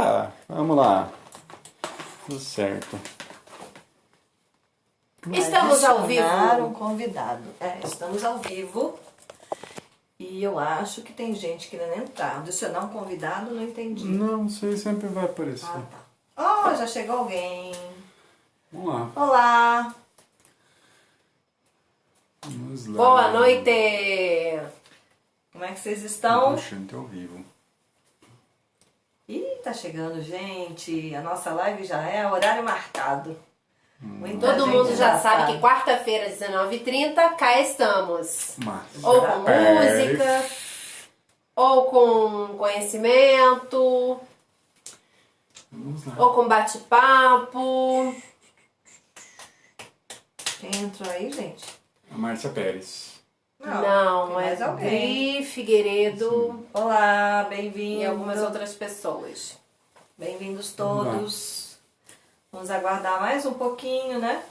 Tá, vamos lá. Tudo certo. Estamos ao vivo. Um convidado. Estamos ao vivo. E eu acho que tem gente querendo entrar. Adicionar um convidado, não entendi. Não sei, sempre vai aparecer. Ah, tá. Oh, já chegou alguém. Vamos lá. Olá. Vamos lá. Boa noite. Como é que vocês estão? Puxando ao vivo. Ih, tá chegando, gente. A nossa live já é horário marcado. Muita Todo gente mundo já sabe tá. que quarta-feira, 19h30, cá estamos. Mas, Ou com música, ou com conhecimento, vamos lá. ou com bate-papo. Quem entrou aí, gente? A Márcia Pérez. Não, tem é mais alguém. Dri, Figueiredo Olá, bem-vindo. e algumas outras pessoas. Bem-vindos todos. Vamos aguardar mais um pouquinho, né?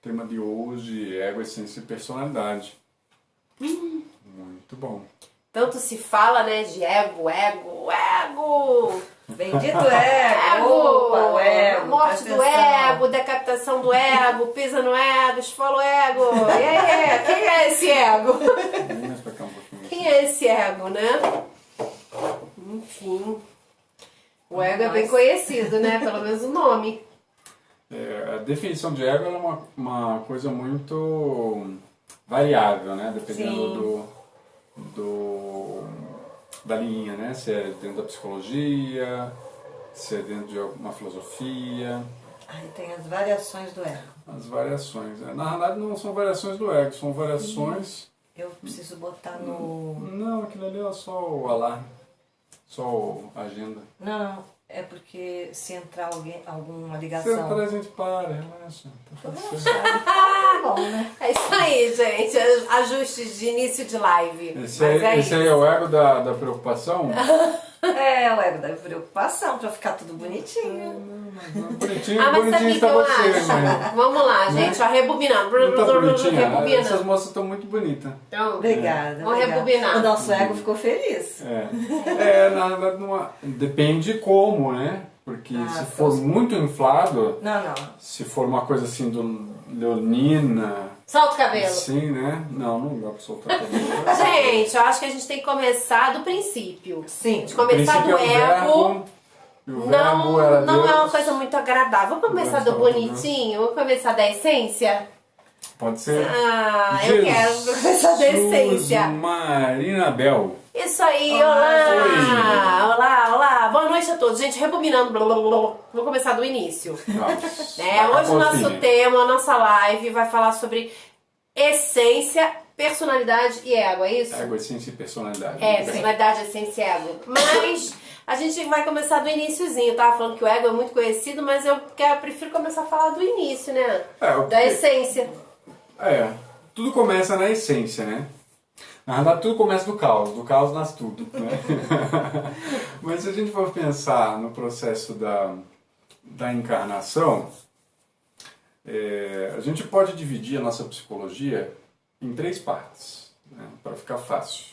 Tema de hoje: ego, essência e personalidade. Muito bom. Tanto se fala, né, de ego. Bendito ego! Opa, o ego! Morte presta do atenção. ego, decapitação do ego, pisa no ego, esfola o ego. E aí, quem é esse ego? Vem mais pra cá um pouquinho. Quem é esse ego, né? Enfim. O ego é bem conhecido, né? Pelo menos o nome. A definição de ego ela é uma coisa muito variável, né? Dependendo da linha, né? Se é dentro da psicologia, se é dentro de alguma filosofia. Aí tem as variações do ego. As variações. Na realidade não são variações do ego, são variações... Eu preciso botar no... Não, aquilo ali é só o alarme, só a agenda. Não, é porque se entrar alguma Se ligação... entrar a gente para, relaxa. Tá tudo certo. Ah, bom, né? É isso aí, gente. Ajustes de início de live. Esse aí é o ego da preocupação? É o ego da preocupação, pra ficar tudo bonitinho. Bonitinho, Ah, mas bonitinho sabe o que está eu você, acho? mãe. Vamos lá, Né? gente. Ó, rebobinando. Não tá bonitinha? Essas Rebobinando. moças estão muito bonitas. Então, Obrigada. Vamos obrigada. rebobinar. O nosso ego ficou feliz. Na verdade, depende como, né? Porque se for muito inflado, Não. se for uma coisa assim do leonina, Solta o cabelo. assim, né? Não dá pra soltar cabelo. Gente, eu acho que a gente tem que começar do princípio. Sim. De começar do O princípio é o ego. verbo, e o verbo era Não é uma Deus. coisa muito agradável. Vamos começar do bonitinho? Vamos começar da essência? Pode ser. Ah, eu quero começar da essência. Marina Bel. Isso aí, Olá. olá. Boa noite a todos. Gente, rebobinando. Vou começar do início. Hoje o nosso tema, a nossa live vai falar sobre essência, personalidade e ego, é isso? Ego, essência e personalidade. Personalidade, essência e ego. Mas a gente vai começar do iniciozinho. Eu tava falando que o ego é muito conhecido, mas eu prefiro começar a falar do início, né? Da essência. Tudo começa na essência, né? Na verdade, tudo começa do caos nasce tudo, né? Mas se a gente for pensar no processo da encarnação, a gente pode dividir a nossa psicologia em 3 partes, né? Para ficar fácil.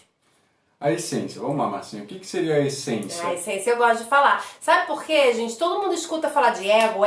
A essência, vamos lá, Marcinha, o que seria a essência? A essência eu gosto de falar. Sabe por quê, gente? Todo mundo escuta falar de ego.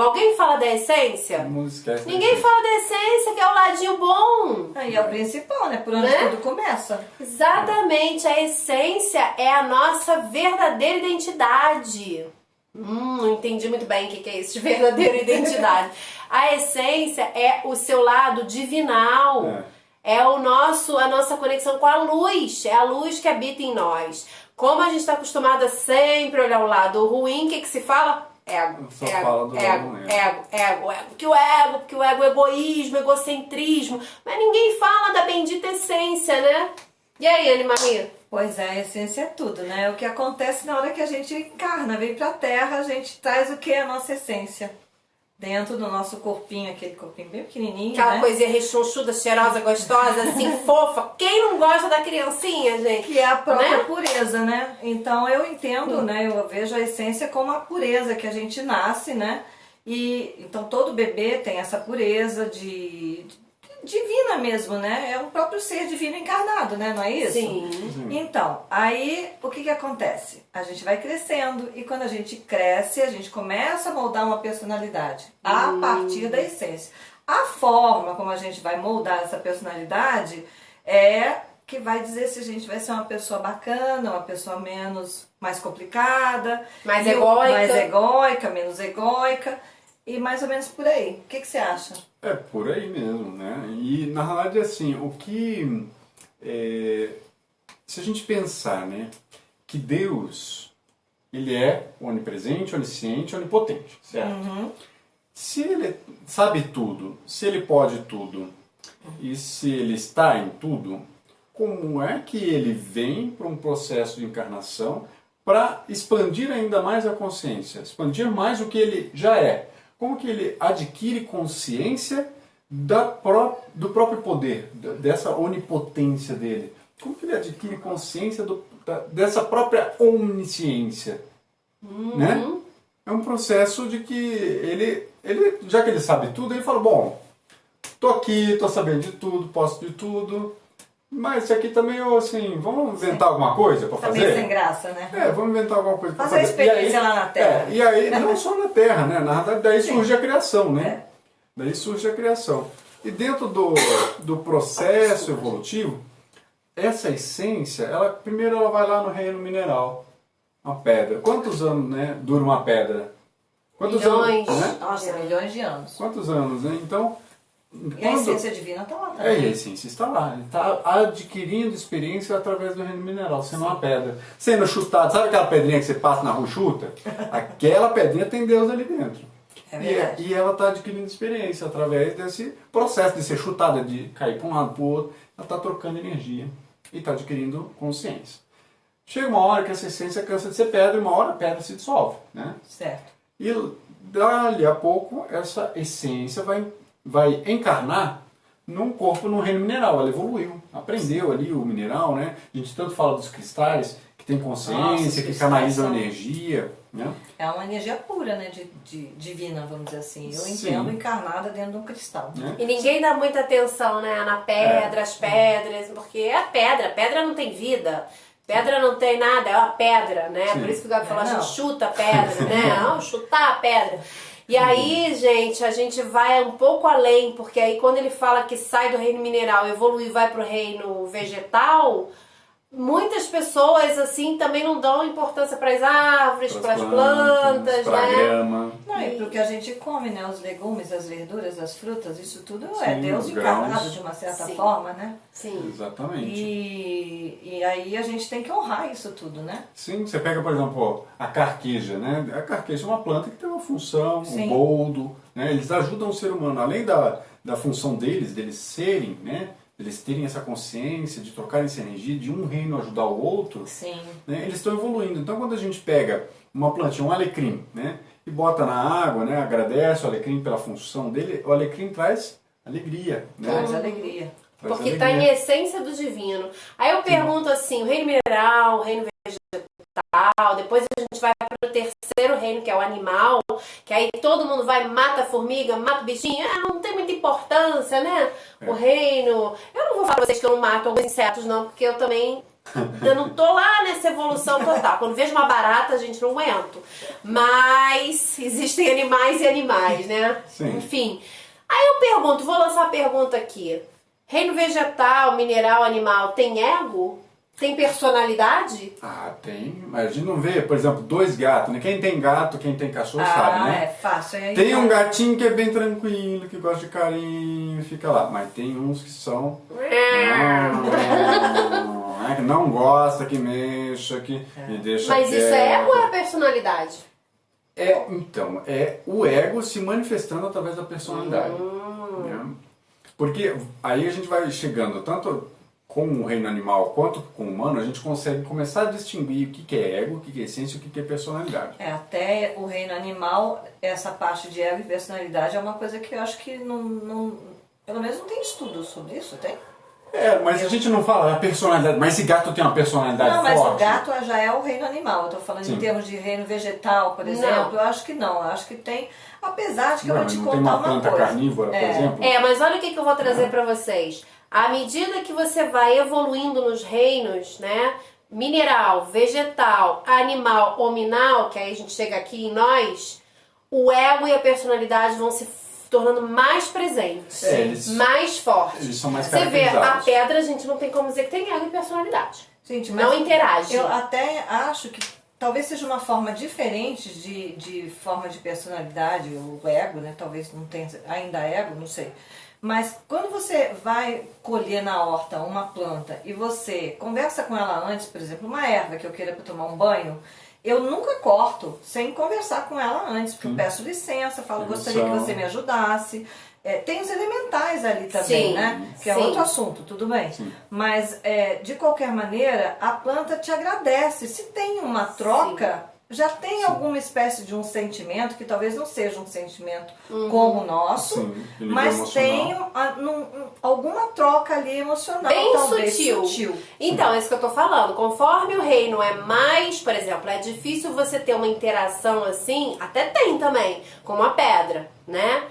Alguém fala da essência? Todo mundo esquece. Ninguém fala da essência, que é o ladinho bom. Aí é o principal, né? Por onde tudo começa. Exatamente, a essência é a nossa verdadeira identidade. Não entendi muito bem o que é isso de verdadeira identidade. A essência é o seu lado divinal. É a nossa conexão com a luz. É a luz que habita em nós. Como a gente está acostumado a sempre olhar o lado ruim, o que se fala? Ego. Só fala do ego. Porque o ego é egoísmo, egocentrismo. Mas ninguém fala da bendita essência, né? E aí, Anne Maria? Pois é, a essência é tudo, né? O que acontece na hora que a gente encarna, vem pra Terra, a gente traz o que? A nossa essência. Dentro do nosso corpinho, aquele corpinho bem pequenininho, Aquela né? coisinha rechonchuda, cheirosa, gostosa, assim, fofa. Quem não gosta da criancinha, gente? Que é a própria Né? pureza, né? Então eu entendo, né? Eu vejo a essência como a pureza que a gente nasce, né? E então todo bebê tem essa pureza de divina mesmo, né? É o próprio ser divino encarnado, né? Não é isso? Sim. Então, aí o que acontece? A gente vai crescendo e quando a gente cresce, a gente começa a moldar uma personalidade a partir da essência. A forma como a gente vai moldar essa personalidade é que vai dizer se a gente vai ser uma pessoa bacana, uma pessoa mais complicada, Mais egóica. mais egóica, menos egóica e mais ou menos por aí. O que você acha? É por aí mesmo, né? E na realidade, assim, o que... se a gente pensar, né, que Deus, ele é onipresente, onisciente, onipotente, certo? Se ele sabe tudo, se ele pode tudo e se ele está em tudo, como é que ele vem para um processo de encarnação para expandir ainda mais a consciência, expandir mais o que ele já é? Como que ele adquire consciência do próprio poder, dessa onipotência dele? Como que ele adquire consciência dessa própria onisciência? Né? É um processo de que ele, já que ele sabe tudo, ele fala, bom, tô aqui, tô sabendo de tudo, posso de tudo, mas isso aqui também, assim, vamos inventar alguma coisa para fazer? Também sem graça, né? Vamos inventar alguma coisa para Fazer fazer. a experiência lá na Terra. E aí, não só na Terra, né? Na verdade, daí surge a criação, né? É. Daí surge a criação. E dentro do processo evolutivo, essa essência, primeiro ela vai lá no reino mineral, uma pedra. Quantos anos, né, dura uma pedra? Quantos Milhões. anos, né? Nossa, milhões de anos. Quantos anos, né? Então, E a essência divina está lá a também. essência está lá. Ele está adquirindo experiência através do reino mineral, sendo uma pedra. Sendo chutado, sabe aquela pedrinha que você passa na rua e chuta? Aquela pedrinha tem Deus ali dentro. É verdade. E ela está adquirindo experiência através desse processo de ser chutada, de cair para um lado para o outro. Ela está trocando energia e está adquirindo consciência. Chega uma hora que essa essência cansa de ser pedra e uma hora a pedra se dissolve, né? Certo. E dali a pouco essa essência vai encarnar num corpo, num reino mineral. Ela evoluiu, aprendeu ali o mineral, né? A gente tanto fala dos cristais, que tem consciência, que canalizam energia, né? É uma energia pura, né? Divina, vamos dizer assim. Eu Sim. entendo encarnada dentro de um cristal. Né? E ninguém dá muita atenção, né, na pedra, as pedras, porque é a pedra não tem vida. Pedra não tem nada, é uma pedra, né? Sim. Por isso que o Gabi falou, a Não. gente chuta a pedra, né? Não, chutar a pedra. E aí, gente, a gente vai um pouco além, porque aí quando ele fala que sai do reino mineral, evolui e vai pro reino vegetal, muitas pessoas, assim, também não dão importância para as árvores, para as plantas, para a né? grama. Não, e pro que a gente come, né? Os legumes, as verduras, as frutas, isso tudo é Sim, Deus os encarnado grãos. de uma certa Sim. forma, né? Sim. Exatamente. E aí a gente tem que honrar isso tudo, né? Sim, você pega, por exemplo, a carqueja, né? A carqueja é uma planta que tem uma função, Sim. um boldo, né? Eles ajudam o ser humano, além da função deles serem, né? Eles terem essa consciência de trocarem essa energia, de um reino ajudar o outro, Sim. né? Eles estão evoluindo. Então, quando a gente pega uma plantinha, um alecrim, né? E bota na água, né? Agradece o alecrim pela função dele, o alecrim traz alegria, né? Traz alegria. Traz Porque está em alegria. essência do divino. Aí eu pergunto assim, o reino mineral, o reino vegetal, depois a gente vai para o terceiro reino, que é o animal, que aí todo mundo vai, mata a formiga, mata o bichinho, não tem muita importância, né? O reino... Eu não vou falar para vocês que eu não mato alguns insetos, não, porque eu também... Eu não tô lá nessa evolução total. Quando vejo uma barata, a gente não aguento. Mas existem animais e animais, né? Sim. Enfim. Aí eu pergunto, vou lançar uma pergunta aqui. Reino vegetal, mineral, animal, tem ego? Tem personalidade? Ah, tem. Mas a gente não vê, por exemplo, dois gatos, né? Quem tem gato, quem tem cachorro sabe, né? É fácil. Aí Tem um gatinho que é bem tranquilo, que gosta de carinho, fica lá. Mas tem uns que são... que não gosta, que mexa, que me deixa Mas isso é quieto. ego ou é personalidade? Então, é o ego se manifestando através da personalidade. Né? Porque aí a gente vai chegando, tanto com o reino animal quanto com o humano, a gente consegue começar a distinguir o que é ego, o que é essência e o que é personalidade. Até o reino animal, essa parte de ego e personalidade é uma coisa que eu acho que não pelo menos não tem estudo sobre isso, tem? Mas a gente não fala a personalidade, mas esse gato tem uma personalidade Não, mas forte. o gato já é o reino animal. Eu tô falando Sim. em termos de reino vegetal, por exemplo. Eu acho que não. Eu acho que tem, apesar de que eu vou Mas te não contar tem uma uma planta coisa. carnívora, por exemplo? Mas olha o que eu vou trazer pra vocês. À medida que você vai evoluindo nos reinos, né? Mineral, vegetal, animal, hominal, que aí a gente chega aqui em nós, o ego e a personalidade vão se tornando mais presentes, mais fortes. Eles são mais Você vê, a caracterizados. pedra a gente não tem como dizer que tem ego e personalidade. Gente, mas Não interage. Eu até acho que talvez seja uma forma diferente de forma de personalidade, o ego, né? Talvez não tenha ainda ego, não sei. Mas quando você vai colher na horta uma planta e você conversa com ela antes, por exemplo, uma erva que eu queira para tomar um banho, eu nunca corto sem conversar com ela antes, porque eu peço licença, falo, gostaria que você me ajudasse. Tem os elementais ali também, Sim, né? Que é sim. outro assunto, tudo bem. Sim. Mas, de qualquer maneira, a planta te agradece. Se tem uma troca, já tem alguma espécie de um sentimento, que talvez não seja um sentimento como o nosso, Sim, nível mas emocional. tem alguma troca ali emocional, Bem talvez sutil. Então, é isso que eu tô falando. Conforme o reino é mais, por exemplo, é difícil você ter uma interação assim, até tem também, com uma pedra, né?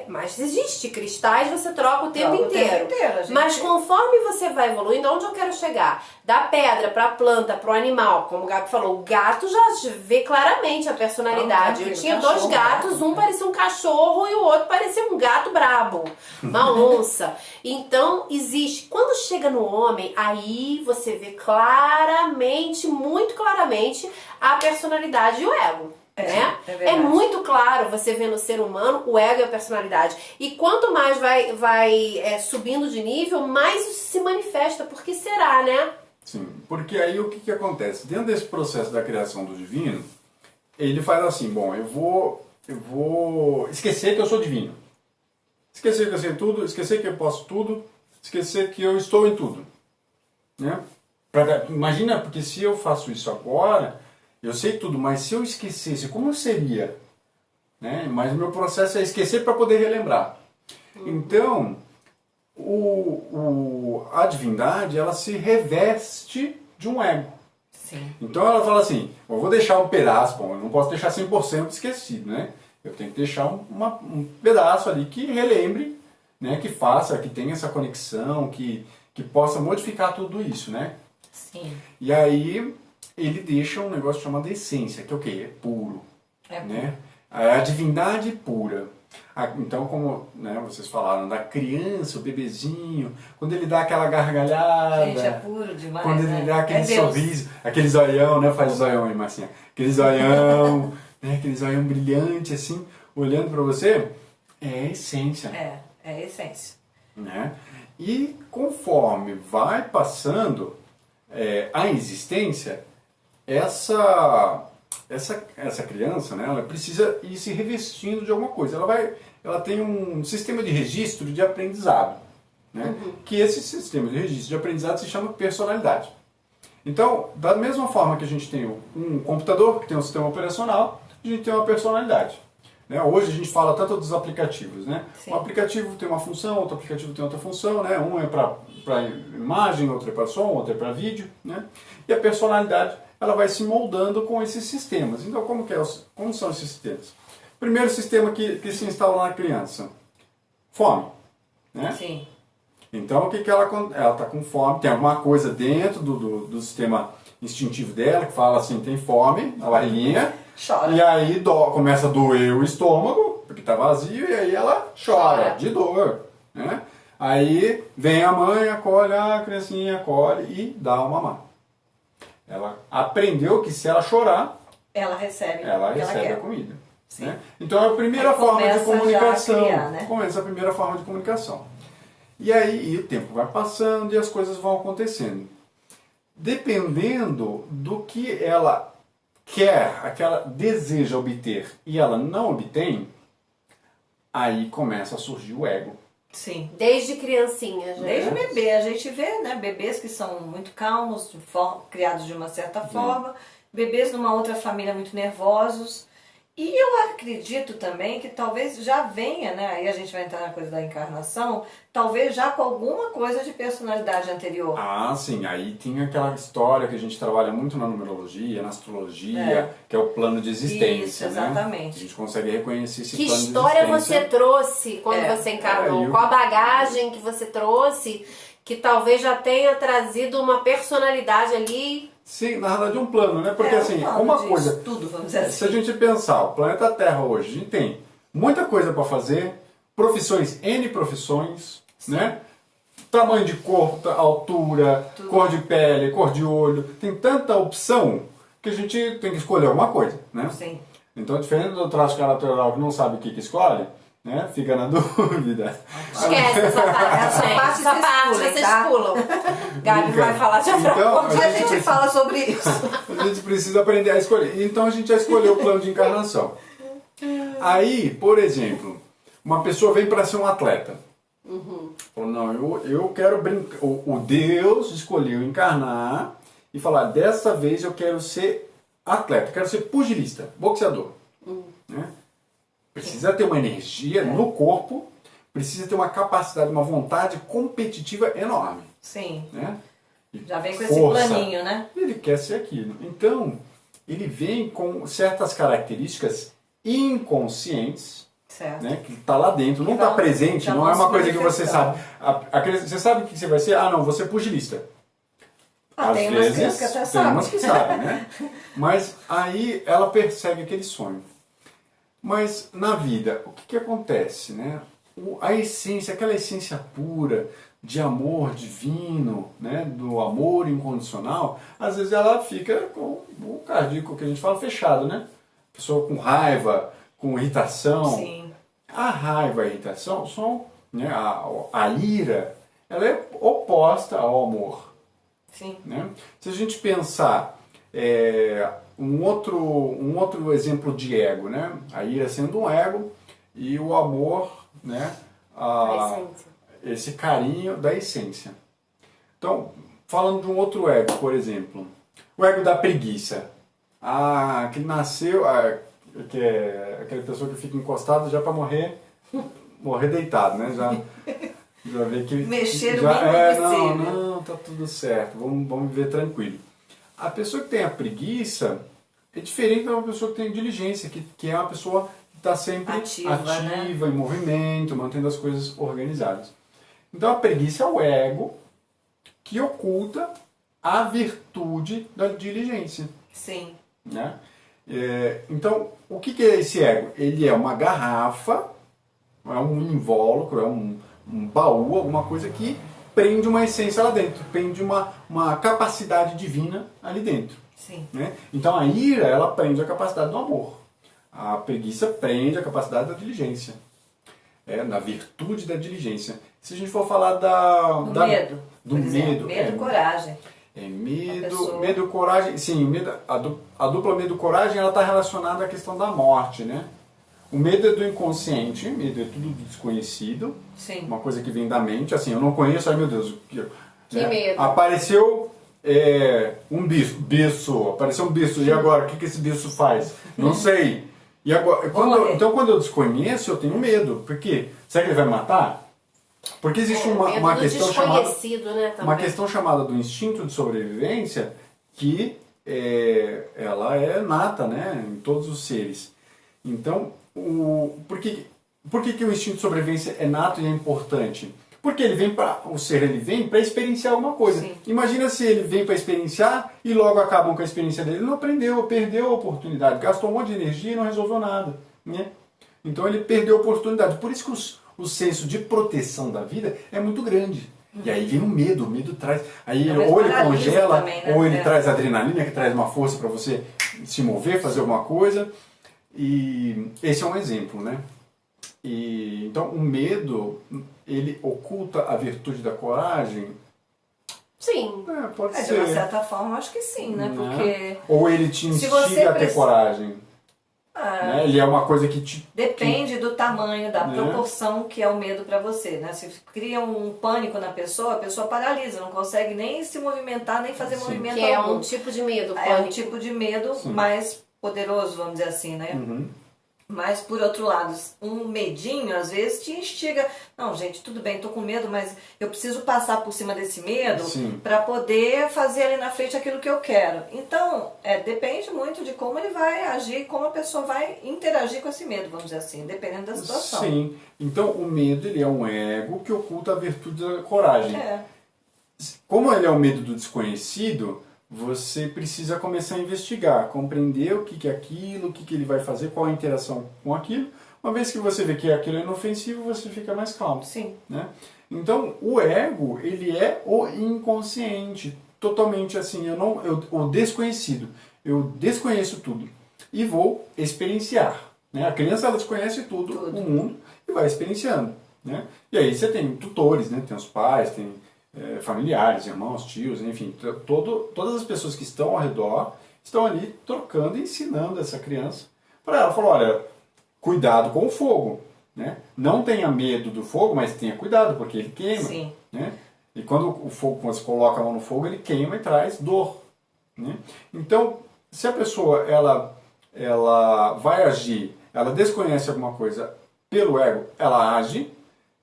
Mas existe cristais, você troca o tempo inteiro. Mas conforme você vai evoluindo, onde eu quero chegar? Da pedra pra planta, pro animal, como o Gabi falou, o gato já vê claramente a personalidade. Eu tinha dois gatos, um parecia um cachorro e o outro parecia um gato brabo, uma onça. Então existe. Quando chega no homem, aí você vê claramente, muito claramente, a personalidade e o ego. Né? É muito claro você vê no ser humano o ego e a personalidade. E quanto mais vai subindo de nível, mais isso se manifesta. Por que será, né? Sim, porque aí o que acontece? Dentro desse processo da criação do divino, ele faz assim, bom, eu vou esquecer que eu sou divino. Esquecer que eu sei tudo, esquecer que eu posso tudo, esquecer que eu estou em tudo. Né? Imagina, porque se eu faço isso agora, eu sei tudo, mas se eu esquecesse, como eu seria? Né? Mas o meu processo é esquecer para poder relembrar. Então, a divindade, ela se reveste de um ego. Sim. Então ela fala assim, eu vou deixar um pedaço, bom, eu não posso deixar 100% esquecido, né? Eu tenho que deixar um pedaço ali que relembre, né? Que faça, que tenha essa conexão, que possa modificar tudo isso, né? Sim. E aí ele deixa um negócio chamado essência, que é o quê? É puro. Né? É a divindade pura. Então, como né, vocês falaram, da criança, o bebezinho, quando ele dá aquela gargalhada... Gente, é puro demais, quando ele né? dá aquele sorriso, aquele zoião, né? Faz zoião aí, Marcinha. Aquele zoião, né? Aquele zoião brilhante, assim, olhando para você, é a essência. É a essência. Né? E conforme vai passando a existência, essa criança, né, ela precisa ir se revestindo de alguma coisa. Ela tem um sistema de registro de aprendizado, né, que esse sistema de registro de aprendizado se chama personalidade. Então, da mesma forma que a gente tem um computador que tem um sistema operacional, a gente tem uma personalidade. Né? Hoje a gente fala tanto dos aplicativos, né? Sim. Um aplicativo tem uma função, outro aplicativo tem outra função, né? Um é para imagem, outro é para som, outro é para vídeo, né? E a personalidade, ela vai se moldando com esses sistemas. Então, como são esses sistemas? Primeiro sistema que se instala na criança, fome, né? Sim. Então, o que ela está com fome, tem alguma coisa dentro do sistema instintivo dela que fala assim, tem fome, na barriguinha. Chora. E aí começa a doer o estômago, porque está vazio, e aí ela chora de dor. Né? Aí vem a mãe, acolhe a criancinha, acolhe e dá uma mamar. Ela aprendeu que se ela chorar, ela recebe a comida. Né? Então é a primeira forma de comunicação. Criar, né? Começa a primeira forma de comunicação. E aí o tempo vai passando e as coisas vão acontecendo. Dependendo do que ela quer, aquela deseja obter e ela não obtém, aí começa a surgir o ego. Sim. Desde criancinha, já. Desde bebê, a gente vê, né, bebês que são muito calmos, criados de uma certa forma, bebês numa outra família muito nervosos, E eu acredito também que talvez já venha, né? Aí a gente vai entrar na coisa da encarnação, talvez já com alguma coisa de personalidade anterior. Ah, sim. Aí tem aquela história que a gente trabalha muito na numerologia, na astrologia, que é o plano de existência, Isso, né? exatamente. A gente consegue reconhecer esse Que plano de história existência. você trouxe quando você encarnou? Qual a bagagem que você trouxe que talvez já tenha trazido uma personalidade ali? Sim, na verdade é um plano, né? Porque assim, um plano uma de coisa... estudo, vamos dizer Se a assim. gente pensar, o planeta Terra hoje, a gente tem muita coisa para fazer, profissões, N profissões, né? Tamanho de corpo, altura, cor de pele, cor de olho, tem tanta opção que a gente tem que escolher alguma coisa, né? Sim. Então, diferente do traço caracteral que não sabe o que escolhe, né? Fica na dúvida. Esquece essa parte, gente. parte Essa vocês parte pulem, vocês tá? pulam. Gabi vai falar de outra Então, coisa. Um dia a gente fala sobre isso. A gente precisa aprender a escolher. Então a gente já escolheu o plano de encarnação. Aí, por exemplo, uma pessoa vem para ser um atleta. Falou, não, eu quero brincar. O Deus escolheu encarnar e falar, dessa vez eu quero ser atleta, quero ser pugilista, boxeador. Né? Precisa ter uma energia no corpo, precisa ter uma capacidade, uma vontade competitiva enorme. Sim. Né? Já vem com esse Força. planinho, né? Ele quer ser aquilo. Então, ele vem com certas características inconscientes, Certo. né, que está lá dentro, não está vão- presente, já não vão é uma se coisa que você manifestando. sabe. Você sabe o que você vai ser? Ah, não, você é pugilista. Ah, Às tem umas vezes, crianças que até tem sabem. umas que sabem, né? Mas aí ela persegue aquele sonho. Mas na vida, o que acontece, né? A essência, aquela essência pura de amor divino, né? Do amor incondicional, às vezes ela fica com o cardíaco que a gente fala fechado, né? Pessoa com raiva, com irritação. Sim. A raiva e a irritação são, né? A ira, ela é oposta ao amor. Sim. Né? Se a gente pensar um outro exemplo de ego, né? A ira sendo um ego e o amor, né? A essência. Esse carinho da essência. Então, falando de um outro ego, por exemplo, o ego da preguiça. Que nasceu, que é aquela pessoa que fica encostada já para morrer deitado, né? Já vê que Mexer o já, mínimo possível. não, tá tudo certo, vamos viver tranquilo. A pessoa que tem a preguiça é diferente de uma pessoa que tem diligência, que é uma pessoa que está sempre Ativa, né? em movimento, mantendo as coisas organizadas. Então a preguiça é o ego que oculta a virtude da diligência. Sim. Né? Então, o que é esse ego? Ele é uma garrafa, é um invólucro, é um baú, alguma coisa que prende uma essência lá dentro, prende uma capacidade divina ali dentro. Sim. Né? Então a ira, ela prende a capacidade do amor. A preguiça prende a capacidade da diligência. Da virtude da diligência. Se a gente for falar Medo. Do por exemplo. medo. Medo e coragem. Medo, coragem. Sim, a dupla medo e coragem ela está relacionada à questão da morte, né? O medo é do inconsciente, medo é tudo do desconhecido, Sim. uma coisa que vem da mente, assim, eu não conheço, ai meu Deus, Que medo. Apareceu um bicho, apareceu um bicho, e agora, o que esse bicho faz? Não sei. E agora, então quando eu desconheço, eu tenho medo, porque será que ele vai matar? Porque existe Medo uma do questão chamada... desconhecido, né, também. Uma questão chamada do instinto de sobrevivência que ela é nata, né, em todos os seres. Então, por que o instinto de sobrevivência é nato e é importante? Porque o ser vem para experienciar alguma coisa. Sim. Imagina se ele vem para experienciar e logo acabam com a experiência dele. Ele não aprendeu, perdeu a oportunidade, gastou um monte de energia e não resolveu nada. Né? Então ele perdeu a oportunidade. Por isso que o senso de proteção da vida é muito grande. E aí vem o medo traz... Aí ou ele congela, também, né? ou ele traz adrenalina, que traz uma força para você se mover, fazer alguma coisa. E esse é um exemplo, né? Então o medo, ele oculta a virtude da coragem? Sim. Pode De ser. uma certa forma, acho que sim, né? Porque Ou ele te se você instiga a ter coragem. Né? Ele é uma coisa que te... depende do tamanho, da proporção que é o medo para você, né? Se cria um pânico na pessoa, a pessoa paralisa, não consegue nem se movimentar, nem fazer movimento Que é algum. um tipo de medo, É pânico. um tipo de medo mais poderoso, vamos dizer assim, né? Mas, por outro lado, um medinho às vezes te instiga. Não, gente, tudo bem, tô com medo, mas eu preciso passar por cima desse medo para poder fazer ali na frente aquilo que eu quero. Então, depende muito de como ele vai agir, como a pessoa vai interagir com esse medo, vamos dizer assim, dependendo da situação. Sim. Então, o medo, ele é um ego que oculta a virtude da coragem. Como ele é o medo do desconhecido, você precisa começar a investigar, compreender o que é aquilo, o que ele vai fazer, qual a interação com aquilo. Uma vez que você vê que aquilo é inofensivo, você fica mais calmo. Sim. Né? Então, o ego, ele é o inconsciente, totalmente assim, o desconhecido. Eu desconheço tudo e vou experienciar. Né? A criança, ela desconhece tudo, o mundo, e vai experienciando. Né? E aí você tem tutores, né? Tem os pais, tem familiares, irmãos, tios, enfim, todas as pessoas que estão ao redor estão ali trocando e ensinando essa criança para ela falar, olha, cuidado com o fogo, né? Não tenha medo do fogo, mas tenha cuidado, porque ele queima. Sim. Né? E quando o fogo, quando você coloca a mão no fogo, ele queima e traz dor. Né? Então, se a pessoa ela vai agir, ela desconhece alguma coisa pelo ego, ela age,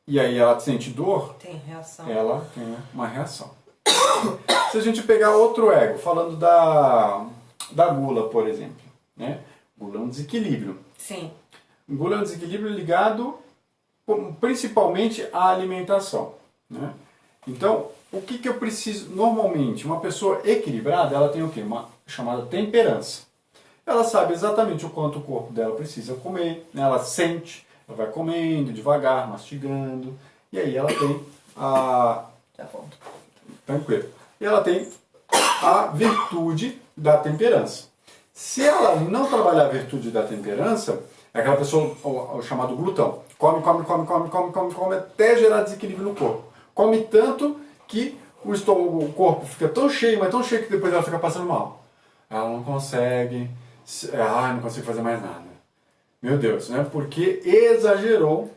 e aí ela sente dor, tem reação. Ela tem uma reação. Se a gente pegar outro ego, falando da gula, por exemplo. Né? Gula é um desequilíbrio. Sim. Gula é um desequilíbrio ligado principalmente à alimentação. Né? Então, o que eu preciso? Normalmente, uma pessoa equilibrada, ela tem o quê? Uma chamada temperança. Ela sabe exatamente o quanto o corpo dela precisa comer, né? Ela sente, ela vai comendo devagar, mastigando, e aí ela tem a... Já volto. Tranquilo. E ela tem a virtude da temperança. Se ela não trabalhar a virtude da temperança, é aquela pessoa, o chamado glutão. Come até gerar desequilíbrio no corpo. Come tanto que o estômago, o corpo fica tão cheio, mas tão cheio que depois ela fica passando mal. Ela não consegue, não consigo fazer mais nada. Meu Deus, né? Porque exagerou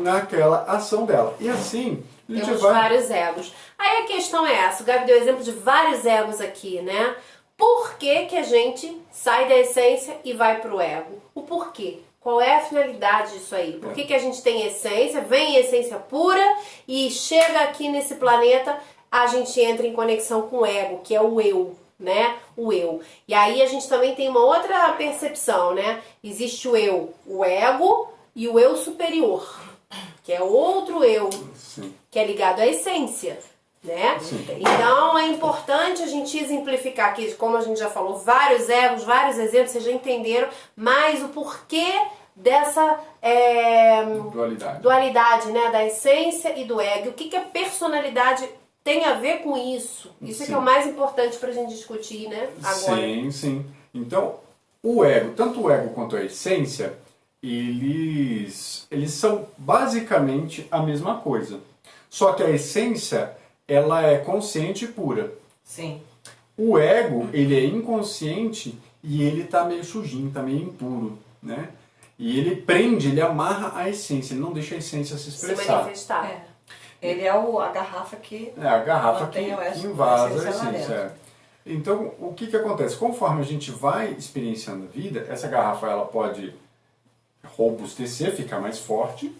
naquela ação dela. E assim, a gente temos vai... vários egos. Aí a questão é essa, o Gabi deu exemplo de vários egos aqui, né? Por que que a gente sai da essência e vai pro ego? O porquê? Qual é a finalidade disso aí? Por que que a gente tem essência, vem essência pura e chega aqui nesse planeta, a gente entra em conexão com o ego, que é o eu, né? O eu. E aí a gente também tem uma outra percepção, né? Existe o ego e o eu superior, que é outro eu, que é ligado à essência. Né? Então é importante a gente exemplificar aqui, como a gente já falou, vários egos, vários exemplos, vocês já entenderam, mas o porquê dessa dualidade, né? Da essência e do ego. O que a personalidade tem a ver com isso? Isso é que é o mais importante para a gente discutir, né? Agora. Sim. Então, o ego, tanto o ego quanto a essência, eles são basicamente a mesma coisa. Só que a essência, ela é consciente e pura. Sim. O ego, ele é inconsciente e ele tá meio sujinho, tá meio impuro, né? E ele prende, ele amarra a essência, ele não deixa a essência se expressar. Se manifestar. Ele é a garrafa que... É a garrafa que invasa a essência lá essência. Então, o que acontece? Conforme a gente vai experienciando a vida, essa garrafa ela pode robustecer, ficar mais forte,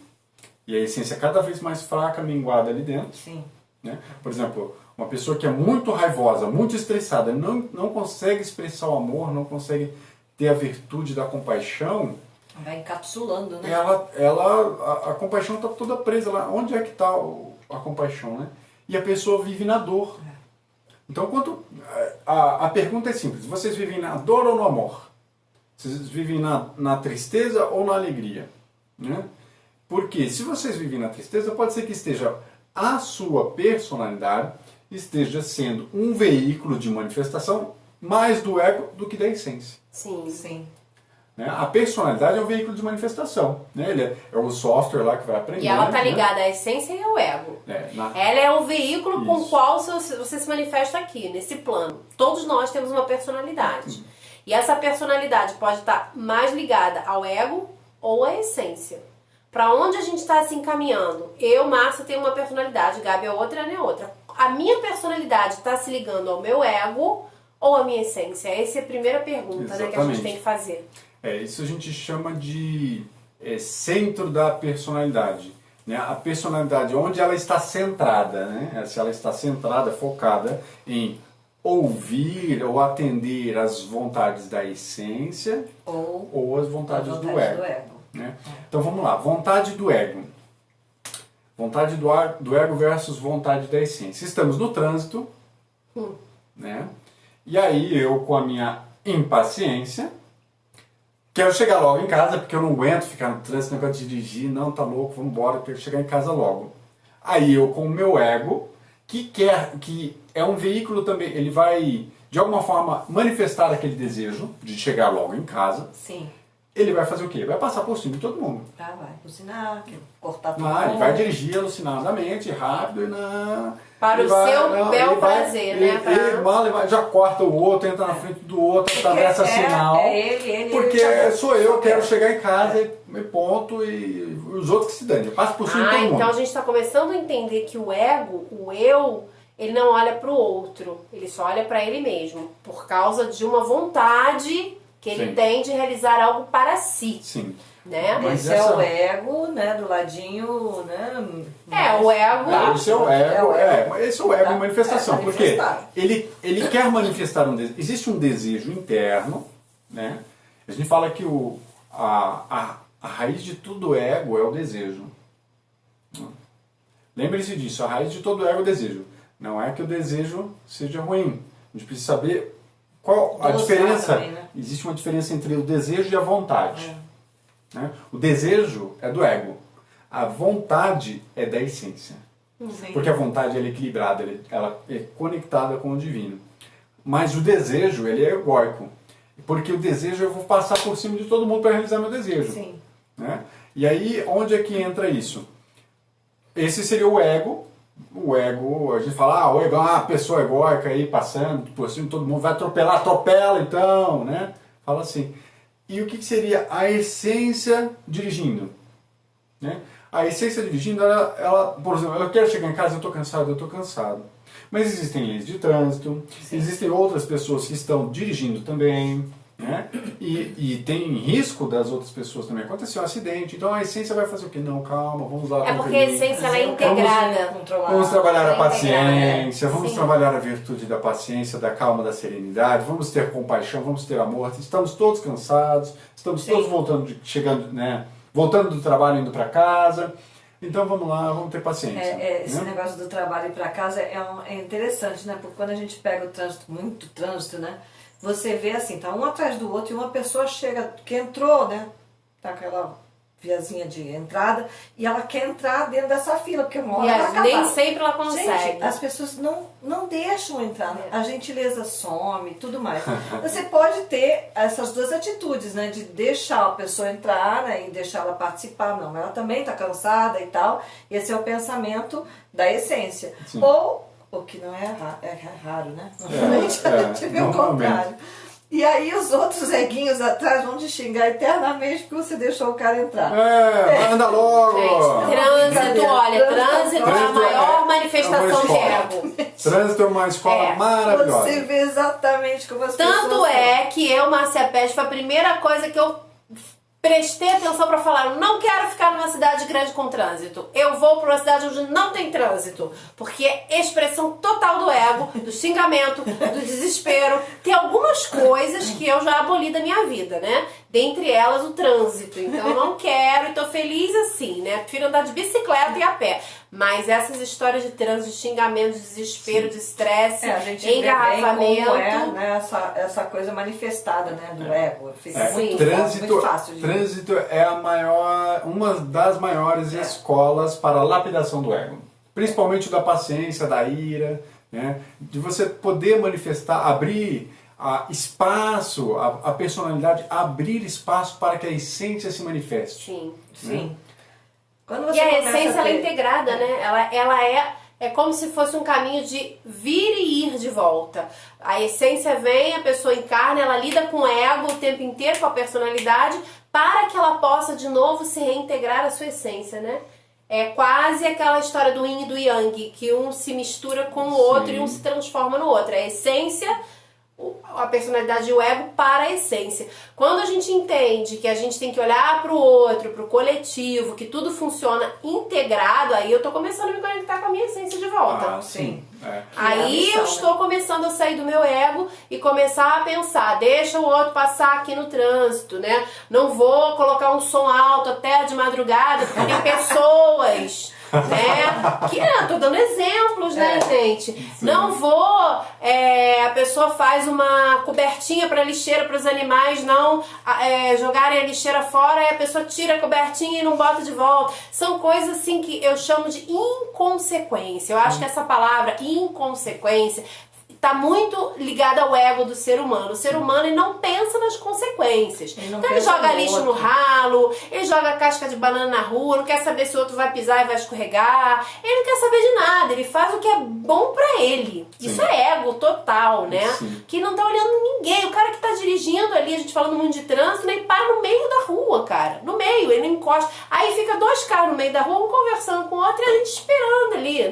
e a essência cada vez mais fraca, minguada ali dentro. Sim. Né? Por exemplo, uma pessoa que é muito raivosa, muito estressada, não consegue expressar o amor, não consegue ter a virtude da compaixão, vai encapsulando, né? A compaixão está toda presa lá. Onde é que está a compaixão, né? E a pessoa vive na dor. Então, a pergunta é simples. Vocês vivem na dor ou no amor? Vocês vivem na tristeza ou na alegria? Né? Porque se vocês vivem na tristeza, pode ser que esteja a sua personalidade esteja sendo um veículo de manifestação mais do ego do que da essência. Sim. Né? A personalidade é um veículo de manifestação. Né? Ele é o software lá que vai aprender. E ela está ligada à essência e ao ego. Ela é um veículo com o qual você se manifesta aqui, nesse plano. Todos nós temos uma personalidade. E essa personalidade pode estar mais ligada ao ego ou à essência. Para onde a gente está se encaminhando? Eu, Márcia, tenho uma personalidade, Gabi é outra, Ana é outra. A minha personalidade está se ligando ao meu ego ou a minha essência? Essa é a primeira pergunta, né, que a gente tem que fazer. Isso a gente chama de centro da personalidade. Né? A personalidade, onde ela está centrada, né? Se ela está centrada, focada em ouvir ou atender às vontades da essência ou às vontades do ego. Né? Então vamos lá, vontade do ego. Vontade do ego versus vontade da essência. Estamos no trânsito, né? E aí eu, com a minha impaciência, quero chegar logo em casa, porque eu não aguento ficar no trânsito, negócio de dirigir, não, tá louco, vamos embora, eu quero chegar em casa logo. Aí eu, com o meu ego, que é um veículo também, ele vai, de alguma forma, manifestar aquele desejo de chegar logo em casa. Sim. Ele vai fazer o quê? Vai passar por cima de todo mundo. Vai buzinar, cortar tudo. Ele vai dirigir alucinadamente, rápido, e para o seu bel prazer, né? Ele já corta o outro, entra na frente do outro, atravessa sinal. Porque sou eu, quero chegar em casa e ponto, e os outros que se dane. Eu passo por cima de todo mundo. Então a gente está começando a entender que o ego, o eu, ele não olha para o outro, ele só olha para ele mesmo, por causa de uma vontade que ele tem de realizar algo para si. Sim. Né? Esse é o ego, né, do ladinho, né? O ego. Esse é o ego, esse é o ego em manifestação. Porque ele quer manifestar um desejo. Existe um desejo interno, né? A gente fala que a raiz de todo ego é o desejo. Lembre-se disso, a raiz de todo ego é o desejo. Não é que o desejo seja ruim. A gente precisa saber qual a diferença. Também, né? Existe uma diferença entre o desejo e a vontade. Né? O desejo é do ego. A vontade é da essência. Sim. Porque a vontade ela é equilibrada, ela é conectada com o divino. Mas o desejo, ele é egóico. Porque o desejo, eu vou passar por cima de todo mundo para realizar meu desejo. Sim. Né? E aí, onde é que entra isso? Esse seria o ego. O ego, a gente fala, o ego é uma pessoa egóica aí passando por cima de todo mundo, vai atropelar, atropela então, né? Fala assim. E o que seria a essência dirigindo? Né? A essência dirigindo, ela, por exemplo, eu quero chegar em casa, eu estou cansado. Mas existem leis de trânsito, existem outras pessoas que estão dirigindo também, né? E tem risco das outras pessoas também. Aconteceu um acidente, então a essência vai fazer o quê? Não, calma, vamos lá. Porque a essência ela é integrada. Vamos trabalhar a paciência, vamos trabalhar a virtude da paciência, da calma, da serenidade, vamos ter compaixão, vamos ter amor. Estamos todos cansados, estamos todos voltando do trabalho, indo para casa. Então vamos lá, vamos ter paciência. Esse negócio do trabalho e ir para casa é interessante, né? Porque quando a gente pega o trânsito, muito trânsito, né? Você vê assim, tá um atrás do outro e uma pessoa chega, que entrou, né? Tá aquela viazinha de entrada e ela quer entrar dentro dessa fila, porque uma hora vai acabar. Nem sempre ela consegue. Gente, as pessoas não deixam entrar, a gentileza some, tudo mais. Você pode ter essas duas atitudes, né? De deixar a pessoa entrar, né? E deixar ela participar, não, ela também tá cansada e tal. Esse é o pensamento da essência. Sim. Ou, o que não é raro, né? Normalmente a gente vê o contrário. E aí os outros eguinhos atrás vão te xingar eternamente porque você deixou o cara entrar. Anda logo! Gente, trânsito é a maior manifestação de ego. Trânsito é uma escola maravilhosa. Você vê exatamente como as pessoas... Tanto é que eu, Márcia Pérez, foi a primeira coisa que eu prestei atenção para falar, eu não quero ficar numa cidade grande com trânsito. Eu vou para uma cidade onde não tem trânsito. Porque é expressão total do ego, do xingamento, do desespero. Tem algumas coisas que eu já aboli da minha vida, né? Dentre elas o trânsito. Então eu não quero e tô feliz assim, né? Prefiro andar de bicicleta e a pé. Mas essas histórias de trânsito, de xingamento, de desespero, de estresse, engarrafamento... Como né, essa coisa manifestada, né, do ego. Fica muito fácil de... Trânsito é uma das maiores escolas para a lapidação do ego. Principalmente da paciência, da ira, né? De você poder manifestar, abrir espaço, a personalidade, abrir espaço para que a essência se manifeste. Sim, sim. E a essência ela é integrada, né? Ela é como se fosse um caminho de vir e ir de volta. A essência vem, a pessoa encarna, ela lida com o ego o tempo inteiro, com a personalidade, para que ela possa de novo se reintegrar à sua essência, né? É quase aquela história do yin e do yang, que um se mistura com o outro e um se transforma no outro. A essência, a personalidade e o ego para a essência. Quando a gente entende que a gente tem que olhar para o outro, para o coletivo, que tudo funciona integrado, aí eu tô começando a me conectar com a minha essência de volta. Ah, sim. É. Aí missão, eu estou começando a sair do meu ego e começar a pensar, deixa o outro passar aqui no trânsito, né? Não vou colocar um som alto até de madrugada, porque tem pessoas, né? Que eu tô dando exemplos, né, gente? Sim. Não vou, a pessoa faz uma cobertinha para lixeira para os animais não jogarem a lixeira fora, e a pessoa tira a cobertinha e não bota de volta. São coisas assim que eu chamo de inconsequência. Eu acho que essa palavra inconsequência está muito ligada ao ego do ser humano. O ser humano ele não pensa nas consequências. Então ele joga lixo no ralo, ele joga casca de banana na rua, não quer saber se o outro vai pisar e vai escorregar. Ele não quer saber de nada, ele faz o que é bom pra ele. Sim. Isso é ego total, né? Sim. Que não tá olhando ninguém. O cara que tá dirigindo ali, a gente falando muito de trânsito, ele para no meio da rua, cara. No meio, ele não encosta. Aí fica dois carros no meio da rua, um conversando com o outro e a gente esperando ali.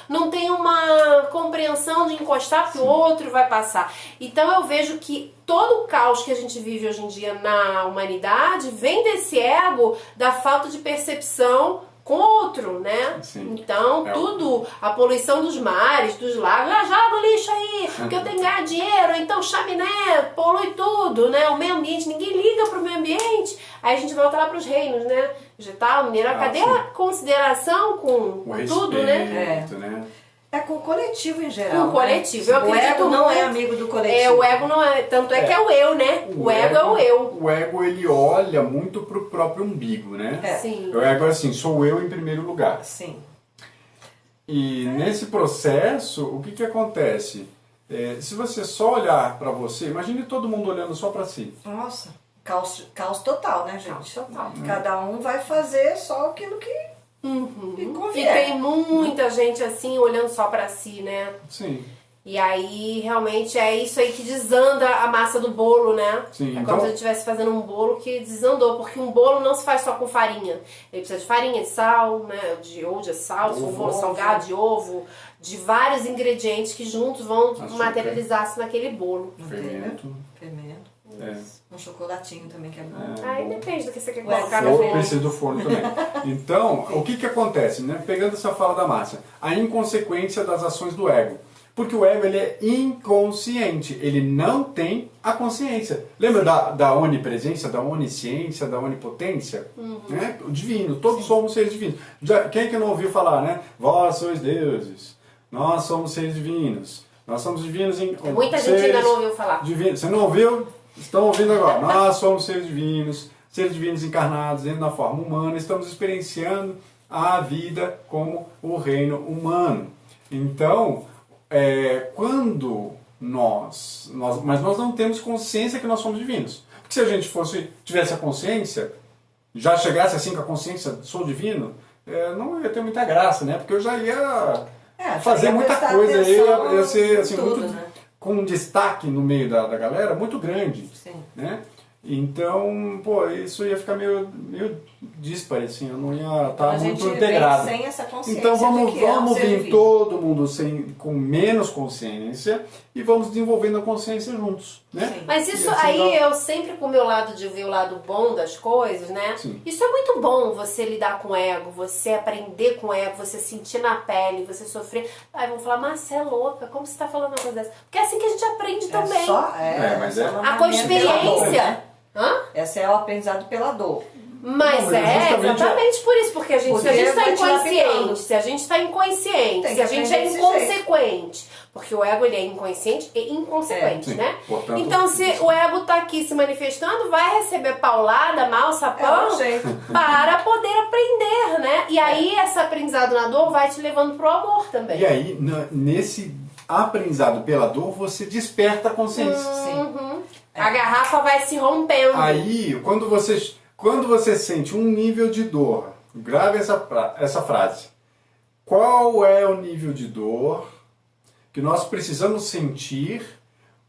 Não tem uma compreensão de encostar porque o outro vai passar. Então eu vejo que todo o caos que a gente vive hoje em dia na humanidade vem desse ego da falta de percepção com o outro, né? Sim. Então, tudo, a poluição dos mares, dos lagos, joga o lixo aí, porque eu tenho que ganhar dinheiro, então chaminé, polui tudo, né? O meio ambiente, ninguém liga pro meio ambiente. Aí a gente volta lá pros reinos, né? Vegetal, mineral, cadê a consideração com tudo, né? né? É com o coletivo em geral. Com o coletivo. Eu O acredito ego não é muito. amigo do coletivo. O ego não é. Tanto é que é o eu, né? O ego é o eu. O ego, ele olha muito pro próprio umbigo, né? Sim. O ego é assim, sou eu em primeiro lugar. Sim. E nesse processo, o que acontece? Se você só olhar pra você, imagine todo mundo olhando só pra si. Nossa, caos total, né, gente? Caos total. Cada um vai fazer só aquilo que E convier. tem muita gente assim olhando só pra si, né? Sim. E aí realmente é isso aí que desanda a massa do bolo, né? Sim, É então- como se ele estivesse fazendo um bolo que desandou, porque um bolo não se faz só com farinha. Ele precisa de farinha, de sal, né? Ou de sal, se for um bolo Ovo. salgado, de ovo, de vários ingredientes que juntos vão Açúcar. materializar-se naquele bolo. Fermento. Fermento. É. Um chocolatinho também que é bom. Aí depende do que você quer Ué, colocar no Ou bolo. precisa do forno também. Então, o que acontece, né? Pegando essa fala da Márcia, a inconsequência das ações do ego. Porque o ego ele é inconsciente, ele não tem a consciência. Lembra da onipresença, da onisciência, da onipotência? Né? O divino, todos somos seres divinos. Quem é que não ouviu falar, né? Vós sois deuses, nós somos seres divinos. Nós somos divinos em Muita gente ainda não ouviu falar. divinos. Você não ouviu? Estão ouvindo agora. Nós somos seres divinos encarnados dentro da forma humana, estamos experienciando a vida como o reino humano. Então, quando mas nós não temos consciência que nós somos divinos. Porque se a gente tivesse a consciência, já chegasse assim com a consciência, sou divino, não ia ter muita graça, né? Porque eu já ia fazer ia muita prestar coisa, atenção ia ser em assim, tudo, muito, né? com um destaque no meio da galera muito grande. Sim. Né? Então, isso ia ficar meio dispare, assim, eu não ia estar A muito gente integrado. vem sem essa consciência. Então de que é um vamos ser vir divino. todo mundo com menos consciência e vamos desenvolvendo a consciência juntos, né? Sim. Mas isso E assim aí, dá- eu sempre com o meu lado de ver o lado bom das coisas, né? Sim. Isso é muito bom, você lidar com o ego, você aprender com o ego, você sentir na pele, você sofrer. Aí vão falar, mas você é louca, como você tá falando uma coisa dessa? Porque é assim que a gente aprende também. Mas é- Ah, com experiência. Hã? Esse é o aprendizado pela dor. Mas Não, mas justamente exatamente por isso, porque se a gente está vai te lapidando. inconsciente, se a gente está inconsciente, Tem se que a gente é aprender desse inconsequente, porque o ego ele é inconsciente e inconsequente, Sim, né? portanto, Então se o ego tá aqui se manifestando, vai receber paulada, mal, É sapão, um jeito. para poder aprender, né? E aí esse aprendizado na dor vai te levando pro amor também. E aí, nesse aprendizado pela dor, você desperta a consciência. Uhum. A garrafa vai se rompendo. Aí, quando você sente um nível de dor, grave essa frase. Qual é o nível de dor que nós precisamos sentir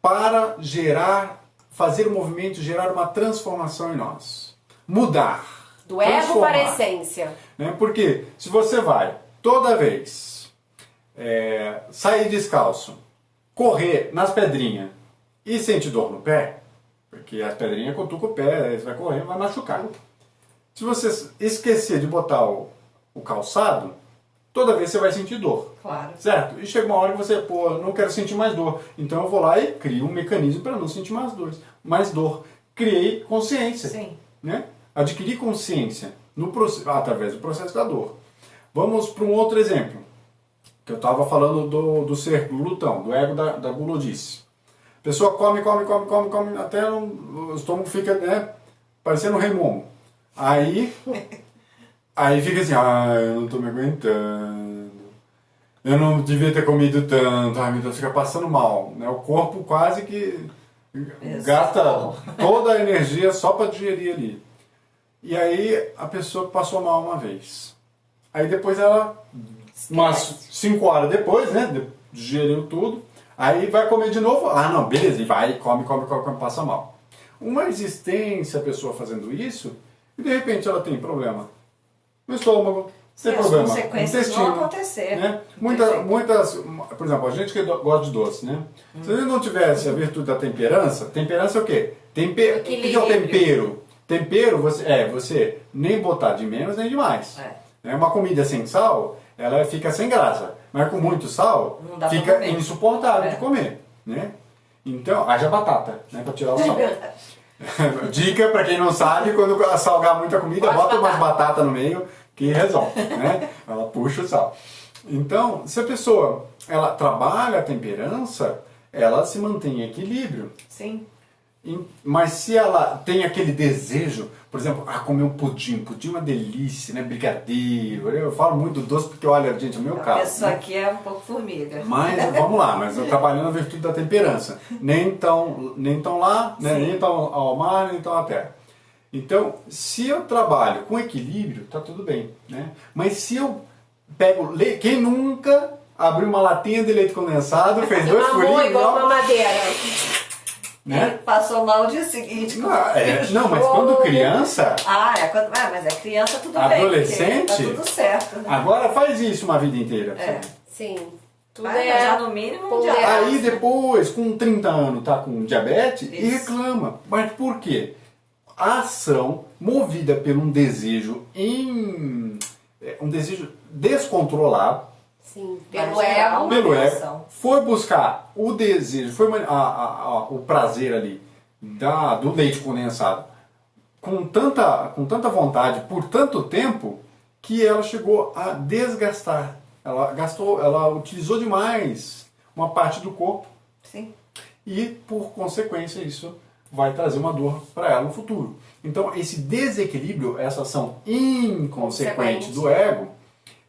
para fazer o movimento, gerar uma transformação em nós? Mudar. Do ego transformar, para a essência. né? Porque se você vai toda vez sair descalço, correr nas pedrinhas, e sente dor no pé, porque a pedrinha cutuca o pé, aí você vai correndo, vai machucar. Se você esquecer de botar o calçado, toda vez você vai sentir dor. Claro. Certo? E chega uma hora que você, pô, não quero sentir mais dor. Então eu vou lá e crio um mecanismo para não sentir mais dor. Criei consciência. Sim. Né? Adquiri consciência através do processo da dor. Vamos para um outro exemplo. Que eu estava falando do ser glutão, do ego da gulodice. A pessoa come, até o estômago fica, né, parecendo um remomo. Aí fica assim, eu não estou me aguentando. Eu não devia ter comido tanto. Ai, meu Deus, fica passando mal. Né? O corpo quase que gasta toda a energia só para digerir ali. E aí a pessoa passou mal uma vez. Aí depois ela, umas 5 horas depois, né, digeriu tudo, aí vai comer de novo. Ah, não, beleza, e vai, come, passa mal. Uma existência, a pessoa fazendo isso, e de repente ela tem problema no estômago, tem problema no intestino. Vão acontecer. Né? Muitas, por exemplo, a gente que gosta de doce, né? Se a gente não tivesse a virtude da temperança, temperança é o quê? O que é o tempero? Tempero, você nem botar de menos nem de mais. Uma comida sem sal, ela fica sem graça. Mas com muito sal, fica insuportável de comer. Né? Então, haja batata, né, para tirar o sal. Dica para quem não sabe, quando salgar muita comida, bota umas batatas no meio que resolve. Né? Ela puxa o sal. Então, se a pessoa ela trabalha a temperança, ela se mantém em equilíbrio. Sim. Mas se ela tem aquele desejo, por exemplo, comer um pudim é uma delícia, né? Brigadeiro. Eu falo muito do doce porque, olha, gente, é o meu caso. Isso aqui é um pouco formiga. Mas, vamos lá, mas eu trabalhando na virtude da temperança. Nem tão lá, né? Nem tão ao mar, nem tão à terra. Então, se eu trabalho com equilíbrio, tá tudo bem, né? Mas se eu pego leite, quem nunca abriu uma latinha de leite condensado, fez 2 furinhos, igual uma madeira. Né? Passou mal o dia seguinte. Não, mas quando criança... mas é criança, tudo adolescente, bem. Tá tudo certo. Né? Agora faz isso uma vida inteira. Sim. Tudo já no mínimo um dia. Aí depois, com 30 anos, tá com diabetes e reclama. Mas por quê? A ação movida por um desejo descontrolado. Sim, pelo ego, foi buscar o desejo, foi o prazer ali do leite condensado com tanta vontade por tanto tempo que ela chegou a desgastar. Ela utilizou demais uma parte do corpo. Sim. E por consequência isso vai trazer uma dor para ela no futuro. Então esse desequilíbrio, essa ação inconsequente do ego,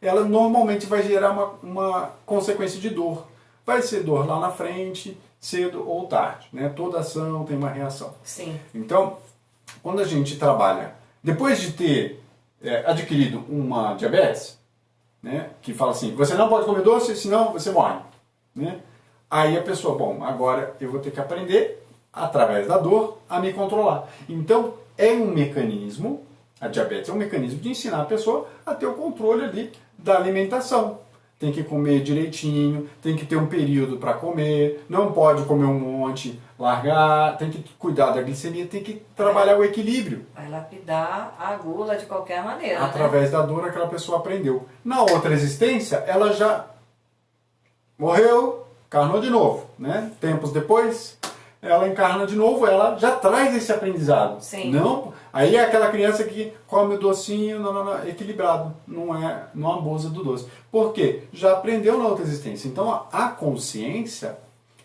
ela normalmente vai gerar uma consequência de dor. Vai ser dor lá na frente, cedo ou tarde. Né? Toda ação tem uma reação. Sim. Então, quando a gente trabalha, depois de ter adquirido uma diabetes, né, que fala assim, você não pode comer doce, senão você morre. Né? Aí a pessoa, agora eu vou ter que aprender, através da dor, a me controlar. Então, é um mecanismo, a diabetes é um mecanismo de ensinar a pessoa a ter o controle ali da alimentação. Tem que comer direitinho, tem que ter um período para comer, não pode comer um monte, largar, tem que cuidar da glicemia, tem que trabalhar o equilíbrio. Vai lapidar a gula de qualquer maneira. Através da dor aquela pessoa aprendeu. Na outra existência, ela já morreu, encarnou de novo. Né? Tempos depois, ela encarna de novo, ela já traz esse aprendizado. Sim. Não, aí é aquela criança que come o docinho equilibrado, não abusa do doce. Por quê? Já aprendeu na outra existência. Então a consciência,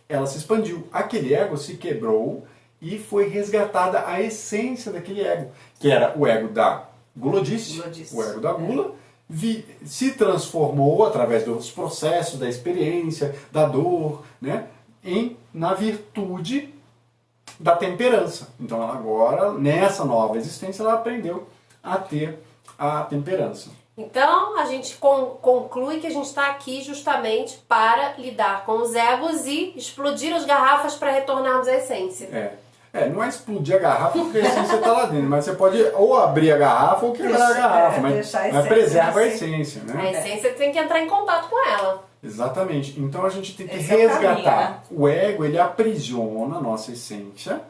ela se expandiu. Aquele ego se quebrou e foi resgatada a essência daquele ego, que era o ego da gulodice, o ego da gula, se transformou através dos processos, da experiência, da dor, né? Na virtude da temperança. Então ela agora, nessa nova existência, ela aprendeu a ter a temperança. Então a gente conclui que a gente está aqui justamente para lidar com os egos e explodir as garrafas para retornarmos à essência. Não é explodir a garrafa porque a essência está lá dentro, mas você pode ou abrir a garrafa ou quebrar a garrafa, mas preserva a essência. Né? A essência tem que entrar em contato com ela. Exatamente. Então a gente tem que Esse é o caminho, resgatar. né? O ego, ele aprisiona a nossa essência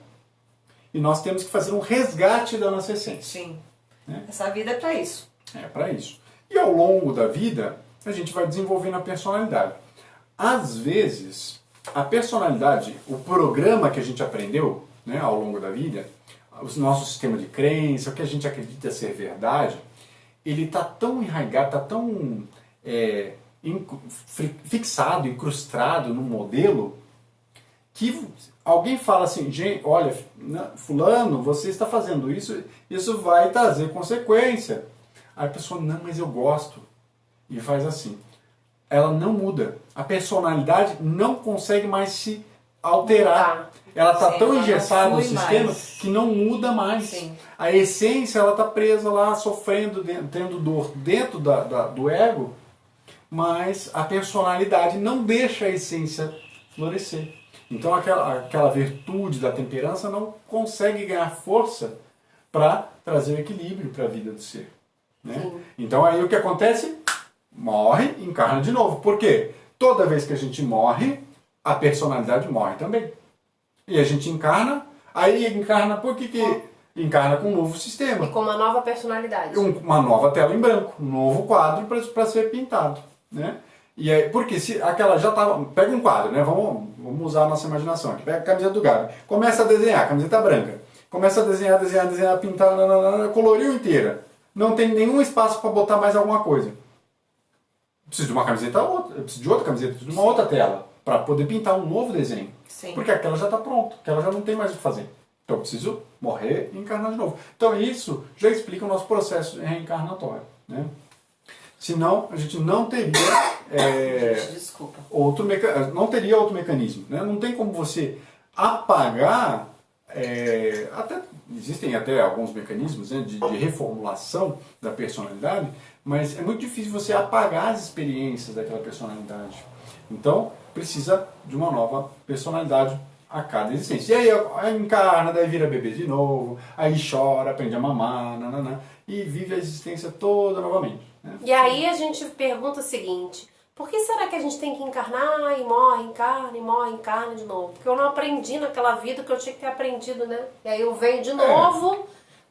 e nós temos que fazer um resgate da nossa essência. Sim. Né? Essa vida é para isso. É para isso. E ao longo da vida, a gente vai desenvolvendo a personalidade. Às vezes, a personalidade, o programa que a gente aprendeu, né, ao longo da vida, o nosso sistema de crença, o que a gente acredita ser verdade, ele está tão enraizado, está tão fixado, incrustado no modelo, que alguém fala assim, gente, olha, fulano, você está fazendo isso, isso vai trazer consequência. Aí a pessoa, não, mas eu gosto. E faz assim. Ela não muda. A personalidade não consegue mais se alterar. Ela está Sim, tão ela engessada não no flui sistema mais. que não muda mais. Sim. A essência, ela está presa lá, sofrendo, tendo dor dentro do ego, mas a personalidade não deixa a essência florescer. Então aquela virtude da temperança não consegue ganhar força para trazer o equilíbrio para a vida do ser. Né? Então aí o que acontece? Morre, encarna de novo. Por quê? Toda vez que a gente morre, a personalidade morre também. E a gente encarna, aí encarna por que encarna com um novo sistema. E com uma nova personalidade. Uma nova tela em branco, um novo quadro para ser pintado. Né? E aí, porque se aquela já estava. Pega um quadro, né? Vamos usar a nossa imaginação aqui. Pega a camiseta do Gabi. Começa a desenhar, camiseta branca. Começa a desenhar, pintar, coloriu inteira. Não tem nenhum espaço para botar mais alguma coisa. Preciso de uma camiseta outra, preciso de outra camiseta, preciso de uma outra tela para poder pintar um novo desenho. Sim. Porque aquela já está pronta, aquela já não tem mais o que fazer. Então eu preciso morrer e encarnar de novo. Então isso já explica o nosso processo reencarnatório. Né? Senão a gente não teria Gente, desculpa. não teria outro mecanismo. Né? Não tem como você apagar. Existem até alguns mecanismos, né, de reformulação da personalidade, mas é muito difícil você apagar as experiências daquela personalidade. Então, precisa de uma nova personalidade a cada existência. E aí encarna, daí vira bebê de novo, aí chora, aprende a mamar, e vive a existência toda novamente. Né? E aí a gente pergunta o seguinte: por que será que a gente tem que encarnar e morre, encarna e morre, encarna de novo? Porque eu não aprendi naquela vida que eu tinha que ter aprendido, né? E aí eu venho de novo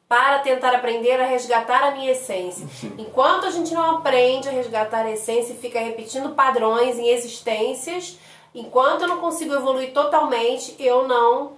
para tentar aprender a resgatar a minha essência. Sim. Enquanto a gente não aprende a resgatar a essência e fica repetindo padrões em existências, enquanto eu não consigo evoluir totalmente, eu não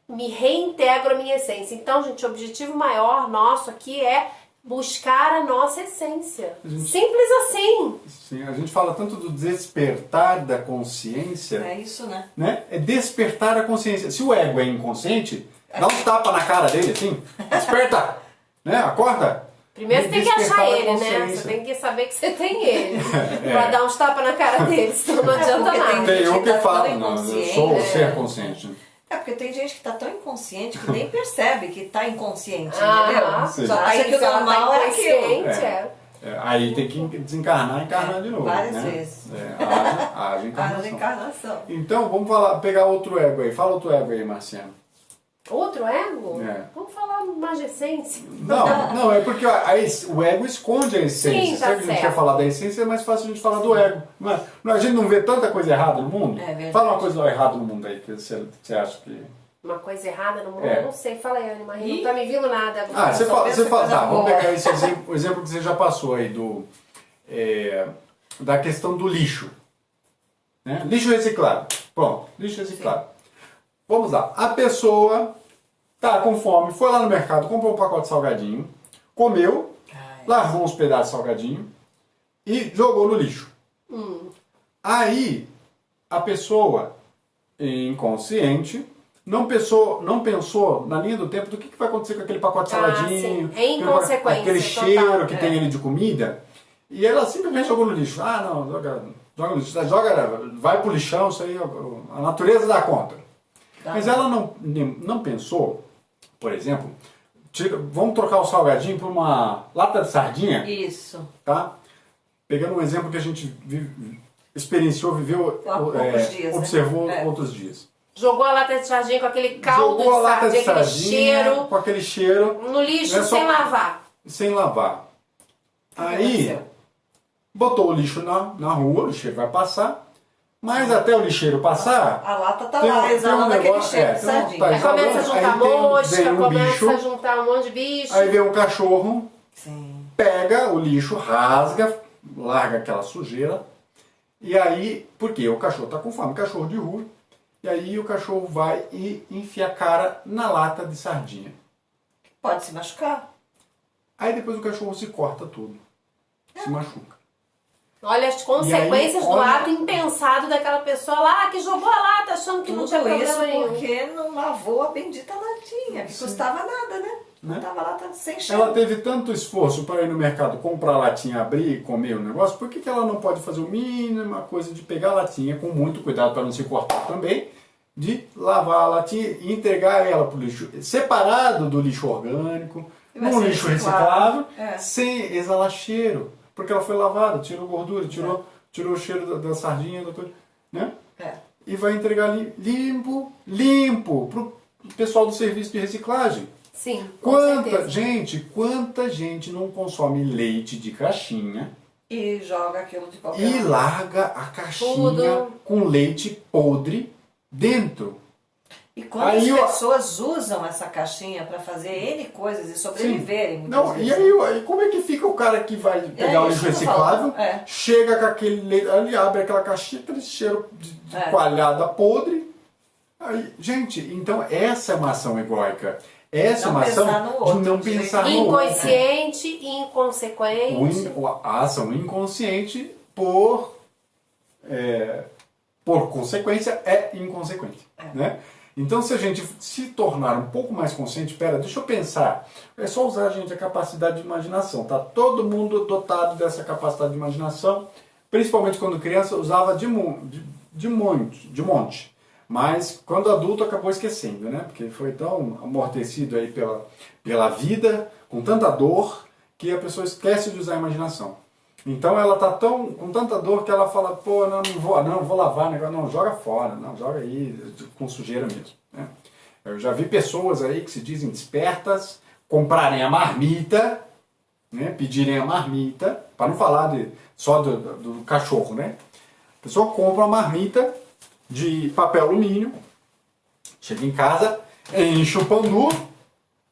me reintegro à minha essência. Então, gente, o objetivo maior nosso aqui é buscar a nossa essência. Simples assim. Sim, a gente fala tanto do despertar da consciência. É isso, né? É despertar a consciência. Se o ego é inconsciente, dá um tapa na cara dele assim, desperta, né? Acorda. Primeiro você tem que achar Despertar a ele, né? consciência. Você tem que saber que você tem ele. Pra dar uns tapas na cara dele, senão não adianta porque nada. Tem um que Tá fala, tão não, eu inconsciente, sou o né? ser consciente. É porque tem gente que tá tão inconsciente que nem percebe que tá inconsciente, Ah, entendeu? sim. Só acha que o se ela normal tá é aquilo. inconsciente, Aí tem que desencarnar e encarnar de novo. várias né? vezes. Haja encarnação. A encarnação. Então, vamos pegar outro ego aí. Fala outro ego aí, Marciano. Outro ego? É. Vamos falar mais de essência. Não, é porque o ego esconde a essência. Sim, tá Se a gente certo. quer falar da essência, é mais fácil a gente falar do ego. A gente não vê tanta coisa errada no mundo? É verdade. Fala uma coisa errada no mundo aí, que você acha que... Uma coisa errada no mundo, É. eu não sei. Fala aí, Ana Maria. Não tá me vindo nada agora. Ah, você só fala, pensa coisa tá, vamos boa. pegar esse exemplo, o exemplo que você já passou aí da questão do lixo. Né? Lixo reciclado. Pronto, lixo reciclado. Vamos lá. A pessoa tá com fome, foi lá no mercado, comprou um pacote de salgadinho, comeu, largou uns pedaços de salgadinho e jogou no lixo. Aí, a pessoa inconsciente não pensou na linha do tempo do que vai acontecer com aquele pacote de salgadinho, sim. É inconsequência aquele total. cheiro que tem ali de comida, e ela simplesmente jogou no lixo. Ah, não, joga no lixo, vai pro lixão, isso aí a natureza dá conta. Mas ela não pensou, por exemplo, vamos trocar o salgadinho por uma lata de sardinha, Isso. tá? Pegando um exemplo que a gente experienciou, viveu, Há poucos dias, né? observou É. outros dias. Jogou a lata de sardinha com aquele caldo Jogou a de lata de sardinha, aquele sardinha cheiro, com aquele cheiro no lixo Não é só- sem lavar. sem lavar. Aí, aconteceu? botou o lixo na rua, o lixeiro vai passar, mas até o lixeiro passar... A lata tá tem lá, exalando aquele cheiro de tem sardinha. tá Aí começa a exalando, juntar aí vem mosca, um começa bicho, a juntar um monte de bicho. aí vem um cachorro, Sim. pega o lixo, rasga, larga aquela sujeira, e aí, por quê? O cachorro está com fome, cachorro de rua, e aí o cachorro vai e enfia a cara na lata de sardinha. Pode se machucar. Aí depois o cachorro se corta tudo, se machuca. Olha as consequências E aí, do olha- ato impensado daquela pessoa lá que jogou a lata achando que não Tudo tinha problema isso nenhum. porque não lavou a bendita latinha, que custava nada, né? Né? Tava lá sem cheiro. Ela teve tanto esforço para ir no mercado comprar a latinha, abrir e comer o negócio, por que ela não pode fazer o mínima coisa de pegar a latinha com muito cuidado para não se cortar também, de lavar a latinha e entregar ela para o lixo separado do lixo orgânico, E vai num ser lixo reciclável. reciclável, sem exalar cheiro, porque ela foi lavada, tirou gordura, tirou o cheiro da sardinha, da coisa, né? É. E vai entregar limpo para o pessoal do serviço de reciclagem. Sim, com certeza. Quanta gente não consome leite de caixinha E joga aquilo de qualquer e maneira. larga a caixinha Tudo. com leite podre dentro? E quantas Aí eu- pessoas usam essa caixinha para fazer N coisas e sobreviverem muitas Não, vezes. e aí como é que fica o cara que vai pegar o isso lixo que eu tô falando. reciclável, chega com aquele leite, ali abre aquela caixinha, aquele cheiro de coalhada podre. Aí, gente, então essa é uma ação egóica. Essa é Não uma ação pensar no outro, de não de jeito pensar no outro. Inconsciente e inconsequente. A ação inconsciente, por consequência, é inconsequente. Né? Então, se a gente se tornar um pouco mais consciente, deixa eu pensar, é só usar, gente, a capacidade de imaginação. Tá todo mundo dotado dessa capacidade de imaginação, principalmente quando criança, usava de monte. Mas quando adulto acabou esquecendo, né? Porque foi tão amortecido aí pela vida, com tanta dor, que a pessoa esquece de usar a imaginação. Então ela tá com tanta dor que ela fala, pô, não vou lavar, não, joga fora, não, joga aí com sujeira mesmo. Né? Eu já vi pessoas aí que se dizem despertas, comprarem a marmita, né? Pedirem a marmita, para não falar só do cachorro, né? A pessoa compra uma marmita de papel alumínio, chega em casa, enche o pandu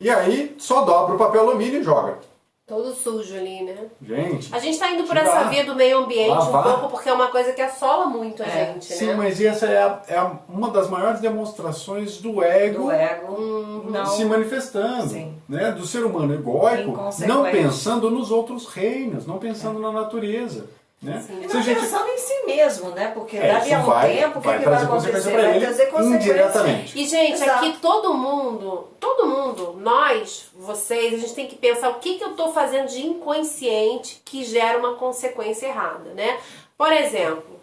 e aí só dobra o papel alumínio e joga. Todo sujo ali, né? Gente, A gente tá indo por tirar, essa via do meio ambiente lavar. um pouco porque é uma coisa que assola muito a gente, sim, né? mas essa é uma das maiores demonstrações do ego, Do ego. Não. se manifestando, Sim. né? Do ser humano egóico, Inconsequente. não pensando nos outros reinos, não pensando na natureza. Né? E Se não a gente pensando em si mesmo, né? Porque isso dali a um tempo, o que vai trazer acontecer? consequência pra Vai ele trazer consequências. indiretamente. E, gente, Exato. aqui todo mundo, nós, vocês, a gente tem que pensar o que eu tô fazendo de inconsciente que gera uma consequência errada, né? Por exemplo,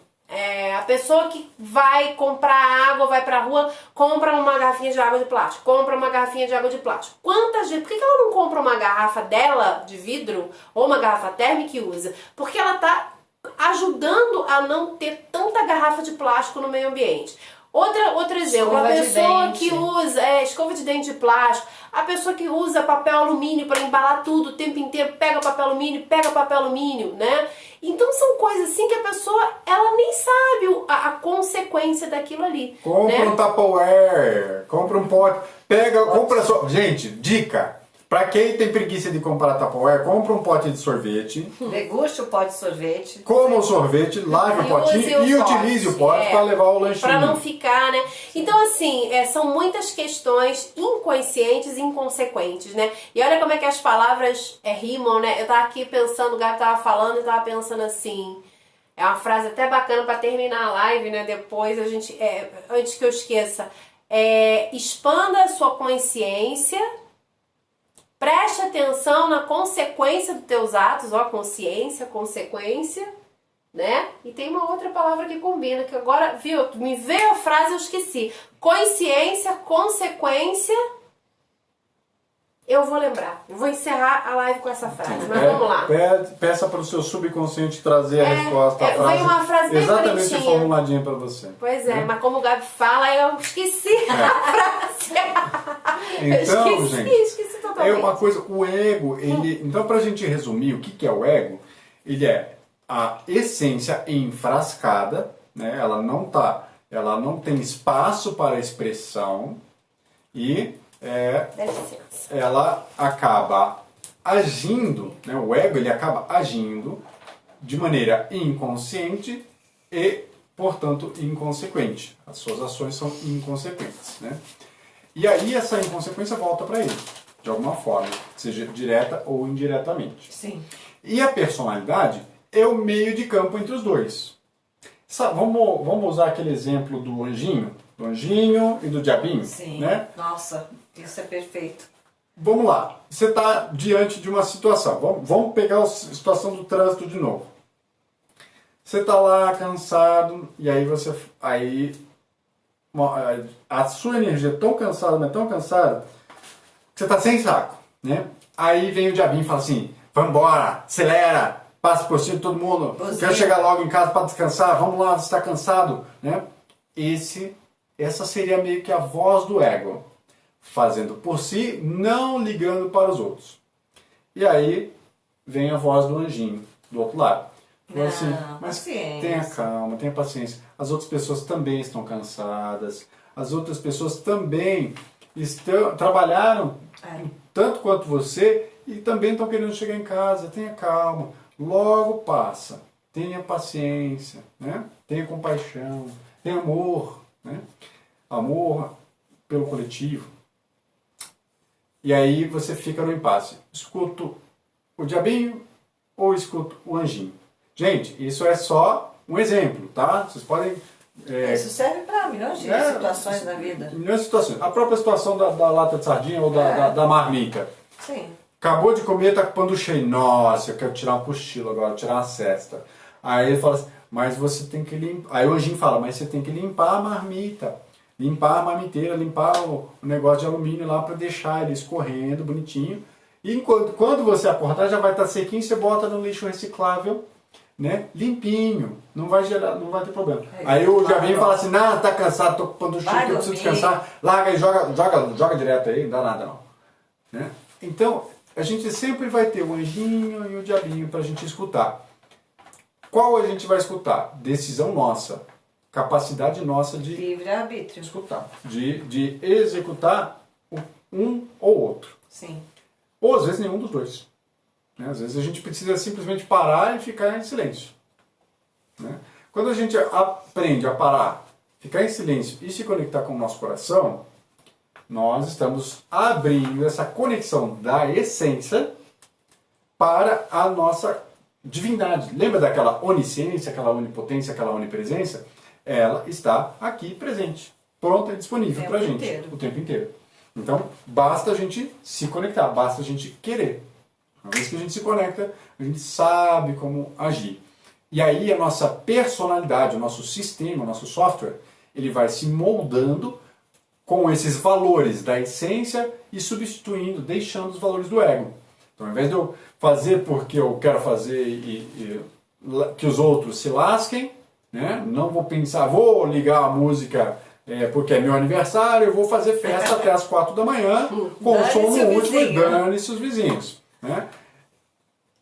a pessoa que vai comprar água, vai pra rua, compra uma garrafinha de água de plástico, compra uma garrafinha de água de plástico. Quantas vezes, por que ela não compra uma garrafa dela, de vidro, ou uma garrafa térmica e usa? Porque ela tá ajudando a não ter tanta garrafa de plástico no meio ambiente. Outro exemplo, Escova a de pessoa dente. que usa escova de dente de plástico, a pessoa que usa papel alumínio para embalar tudo o tempo inteiro, pega papel alumínio, né? Então são coisas assim que a pessoa, ela nem sabe a consequência daquilo ali. Compra né? um Tupperware, compra um pote, compra só. Gente, dica. Pra quem tem preguiça de comprar Tupperware, compra um pote de sorvete, Deguste o pote de sorvete. coma o sorvete, lave o E potinho use o e pote, utilize o pote para levar o lanchinho. Pra não ficar, né? Então, assim, são muitas questões inconscientes e inconsequentes, né? E olha como é que as palavras rimam, né? Eu tava aqui pensando, o Gabi tava falando e tava pensando assim. É uma frase até bacana pra terminar a live, né? Depois a gente, antes que eu esqueça, expanda a sua consciência. Preste atenção na consequência dos teus atos, ó, consciência, consequência, né? E tem uma outra palavra que combina, que agora, viu, me veio a frase, eu esqueci. Consciência, consequência, eu vou lembrar. Eu vou encerrar a live com essa frase, mas vamos lá. Peça para o seu subconsciente trazer a resposta à frase. Veio uma frase bem exatamente bonitinha. formuladinha para você. Pois é, mas como o Gabi fala, eu esqueci a frase. Então, eu esqueci totalmente. É uma coisa, o ego, então pra gente resumir o que é o ego, ele é a essência enfrascada, né? Ela não tem espaço para expressão e Dá licença. ela acaba agindo, né? O ego ele acaba agindo de maneira inconsciente e, portanto, inconsequente. As suas ações são inconsequentes, né? E aí essa inconsequência volta para ele, de alguma forma, seja direta ou indiretamente. Sim. E a personalidade é o meio de campo entre os dois. Vamos usar aquele exemplo do anjinho e do diabinho, Sim. né? Nossa, isso é perfeito. Vamos lá, você está diante de uma situação. Vamos pegar a situação do trânsito de novo. Você está lá cansado e aí a sua energia é tão cansada, mas tão cansada, que você está sem saco, né? Aí vem o diabinho e fala assim: vambora, acelera, passa por cima de todo mundo, quero chegar logo em casa para descansar, vamos lá, você está cansado, né? Essa seria meio que a voz do ego, fazendo por si, não ligando para os outros. E aí vem a voz do anjinho, do outro lado. Fala assim, mas paciência. tenha calma, tenha paciência. As outras pessoas também estão cansadas. As outras pessoas também trabalharam tanto quanto você e também estão querendo chegar em casa. Tenha calma. Logo passa. Tenha paciência, né? Tenha compaixão. Tenha amor, né? Amor pelo coletivo. E aí você fica no impasse. Escuto o diabinho ou escuto o anjinho? Gente, isso é só um exemplo, tá? Vocês podem... Isso serve para milhões de situações na vida. Milhões de situações. A própria situação da lata de sardinha ou da marmita. Sim. Acabou de comer, tá com o pão cheio. Nossa, eu quero tirar um cochilo agora, tirar uma cesta. Aí ele fala assim, mas você tem que limpar... Aí o anjinho fala, mas você tem que limpar a marmita. Limpar a marmiteira, limpar o negócio de alumínio lá para deixar ele escorrendo, bonitinho. E quando você acordar já vai estar sequinho, você bota no lixo reciclável, né? Limpinho, não vai ter problema. Aí o diabinho fala assim, tá cansado, tô com pão cheio, eu preciso descansar, larga e joga direto aí, não dá nada não. Né? Então, a gente sempre vai ter o anjinho e o diabinho para a gente escutar. Qual a gente vai escutar? Decisão nossa, capacidade nossa de livre-arbítrio. Escutar, de executar um ou outro. Sim. Ou às vezes nenhum dos dois. Né? Às vezes a gente precisa simplesmente parar e ficar em silêncio. Né? Quando a gente aprende a parar, ficar em silêncio e se conectar com o nosso coração, nós estamos abrindo essa conexão da essência para a nossa divindade. Lembra daquela onisciência, aquela onipotência, aquela onipresença? Ela está aqui presente, pronta e disponível para a gente o tempo inteiro. Então, basta a gente se conectar, basta a gente querer. Uma vez que a gente se conecta, a gente sabe como agir. E aí a nossa personalidade, o nosso sistema, o nosso software, ele vai se moldando com esses valores da essência e substituindo, deixando os valores do ego. Então, ao invés de eu fazer porque eu quero fazer e que os outros se lasquem, né? Não vou pensar, vou ligar a música porque é meu aniversário, eu vou fazer festa até as 4 da manhã, com o som no último e dane-se os vizinhos. Né?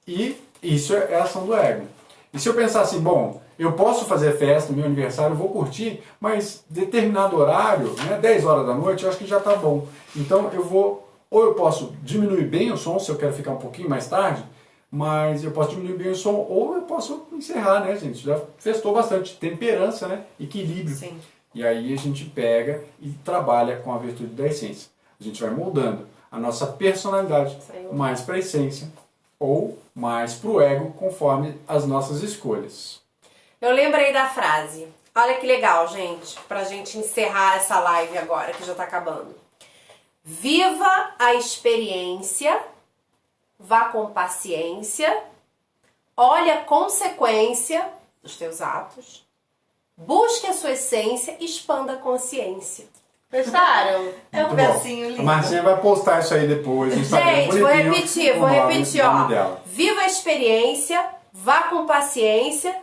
E isso é a ação do ego. E se eu pensar assim, bom, eu posso fazer festa no meu aniversário, eu vou curtir, mas determinado horário, né, 10 horas da noite, eu acho que já está bom. Então ou eu posso diminuir bem o som, se eu quero ficar um pouquinho mais tarde, mas eu posso diminuir bem o som, ou eu posso encerrar, né, gente? Já festou bastante. Temperança, né? Equilíbrio. Sim. E aí a gente pega e trabalha com a virtude da essência. A gente vai moldando a nossa personalidade mais para a essência ou mais para o ego, conforme as nossas escolhas. Eu lembrei da frase. Olha que legal, gente, pra gente encerrar essa live agora, que já tá acabando. Viva a experiência, vá com paciência, olhe a consequência dos teus atos, busque a sua essência e expanda a consciência. Gostaram? É um pedacinho lindo. A Marcinha vai postar isso aí depois no Instagram. Gente, vou repetir, ó. Dela. Viva a experiência, vá com paciência,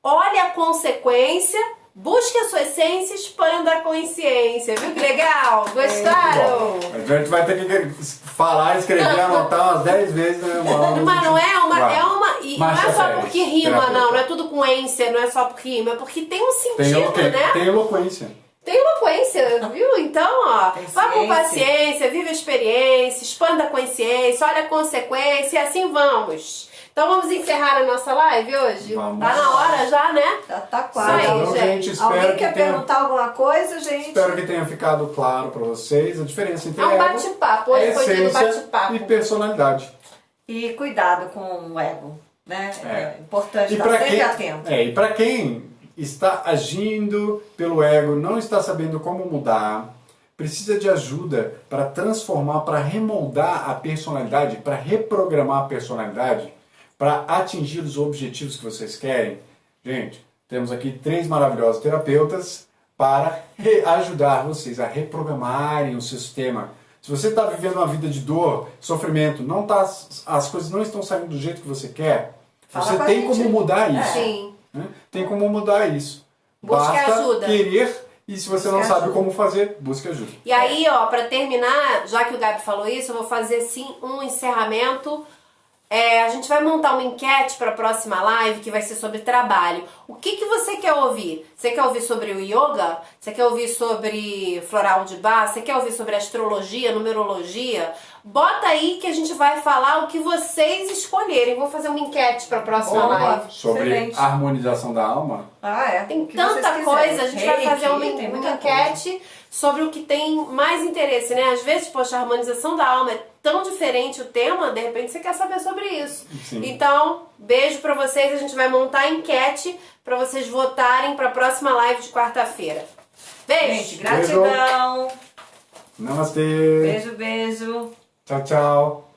olhe a consequência, busque a sua essência e expanda a consciência. Viu que legal? Gostaram? A gente vai ter que falar, escrever, anotar umas 10 vezes. Né? Mas não é uma... e não Marcia é só Pérez, porque rima, terapeuta. não é tudo com ência, não é só porque rima, é porque tem um Tem, sentido, né? tem eloquência. Tem eloquência, viu? Então, ó, Tem vá com ciência. paciência, vive a experiência, expanda a consciência, olha a consequência e assim vamos. Então vamos encerrar a nossa live hoje? Vamos. Tá na hora já, né? Já tá Isso quase. aí, Então, gente. espero Alguém que quer tenha, perguntar alguma coisa, gente? espero que tenha ficado claro para vocês a diferença entre É um ego, bate-papo, hoje foi tudo essência bate-papo. e personalidade. E cuidado com o ego, né? É importante E estar para sempre quem, atento. e para quem está agindo pelo ego, não está sabendo como mudar, precisa de ajuda para transformar, para remoldar a personalidade, para reprogramar a personalidade, para atingir os objetivos que vocês querem. Gente, temos aqui 3 maravilhosos terapeutas para ajudar vocês a reprogramarem o seu sistema. Se você está vivendo uma vida de dor, sofrimento, não tá, as coisas não estão saindo do jeito que você quer, Fala você com a tem gente. como mudar isso. Sim. Né? Tem como mudar isso. Busque Basta ajuda. querer, e se você não Busque sabe ajuda. como fazer, busque ajuda. E aí, ó, pra terminar, já que o Gabi falou isso, eu vou fazer sim um encerramento. A gente vai montar uma enquete para a próxima live que vai ser sobre trabalho. O que você quer ouvir? Você quer ouvir sobre o yoga? Você quer ouvir sobre floral de Bach? Você quer ouvir sobre astrologia, numerologia? Bota aí que a gente vai falar o que vocês escolherem. Vou fazer uma enquete para a próxima Boa. live. Sobre Excelente. a harmonização da alma, Ah, é. Tem O que vocês tanta quiserem. coisa, a gente vai Reiki, fazer uma tem muita enquete sobre o que tem mais interesse, né? Às vezes, poxa, a harmonização da alma é tão diferente o tema, de repente você quer saber sobre isso. Sim. Então, beijo pra vocês, a gente vai montar a enquete pra vocês votarem pra próxima live de quarta-feira. Beijo! Gente, gratidão. namastê, Beijo, beijo. tchau, tchau.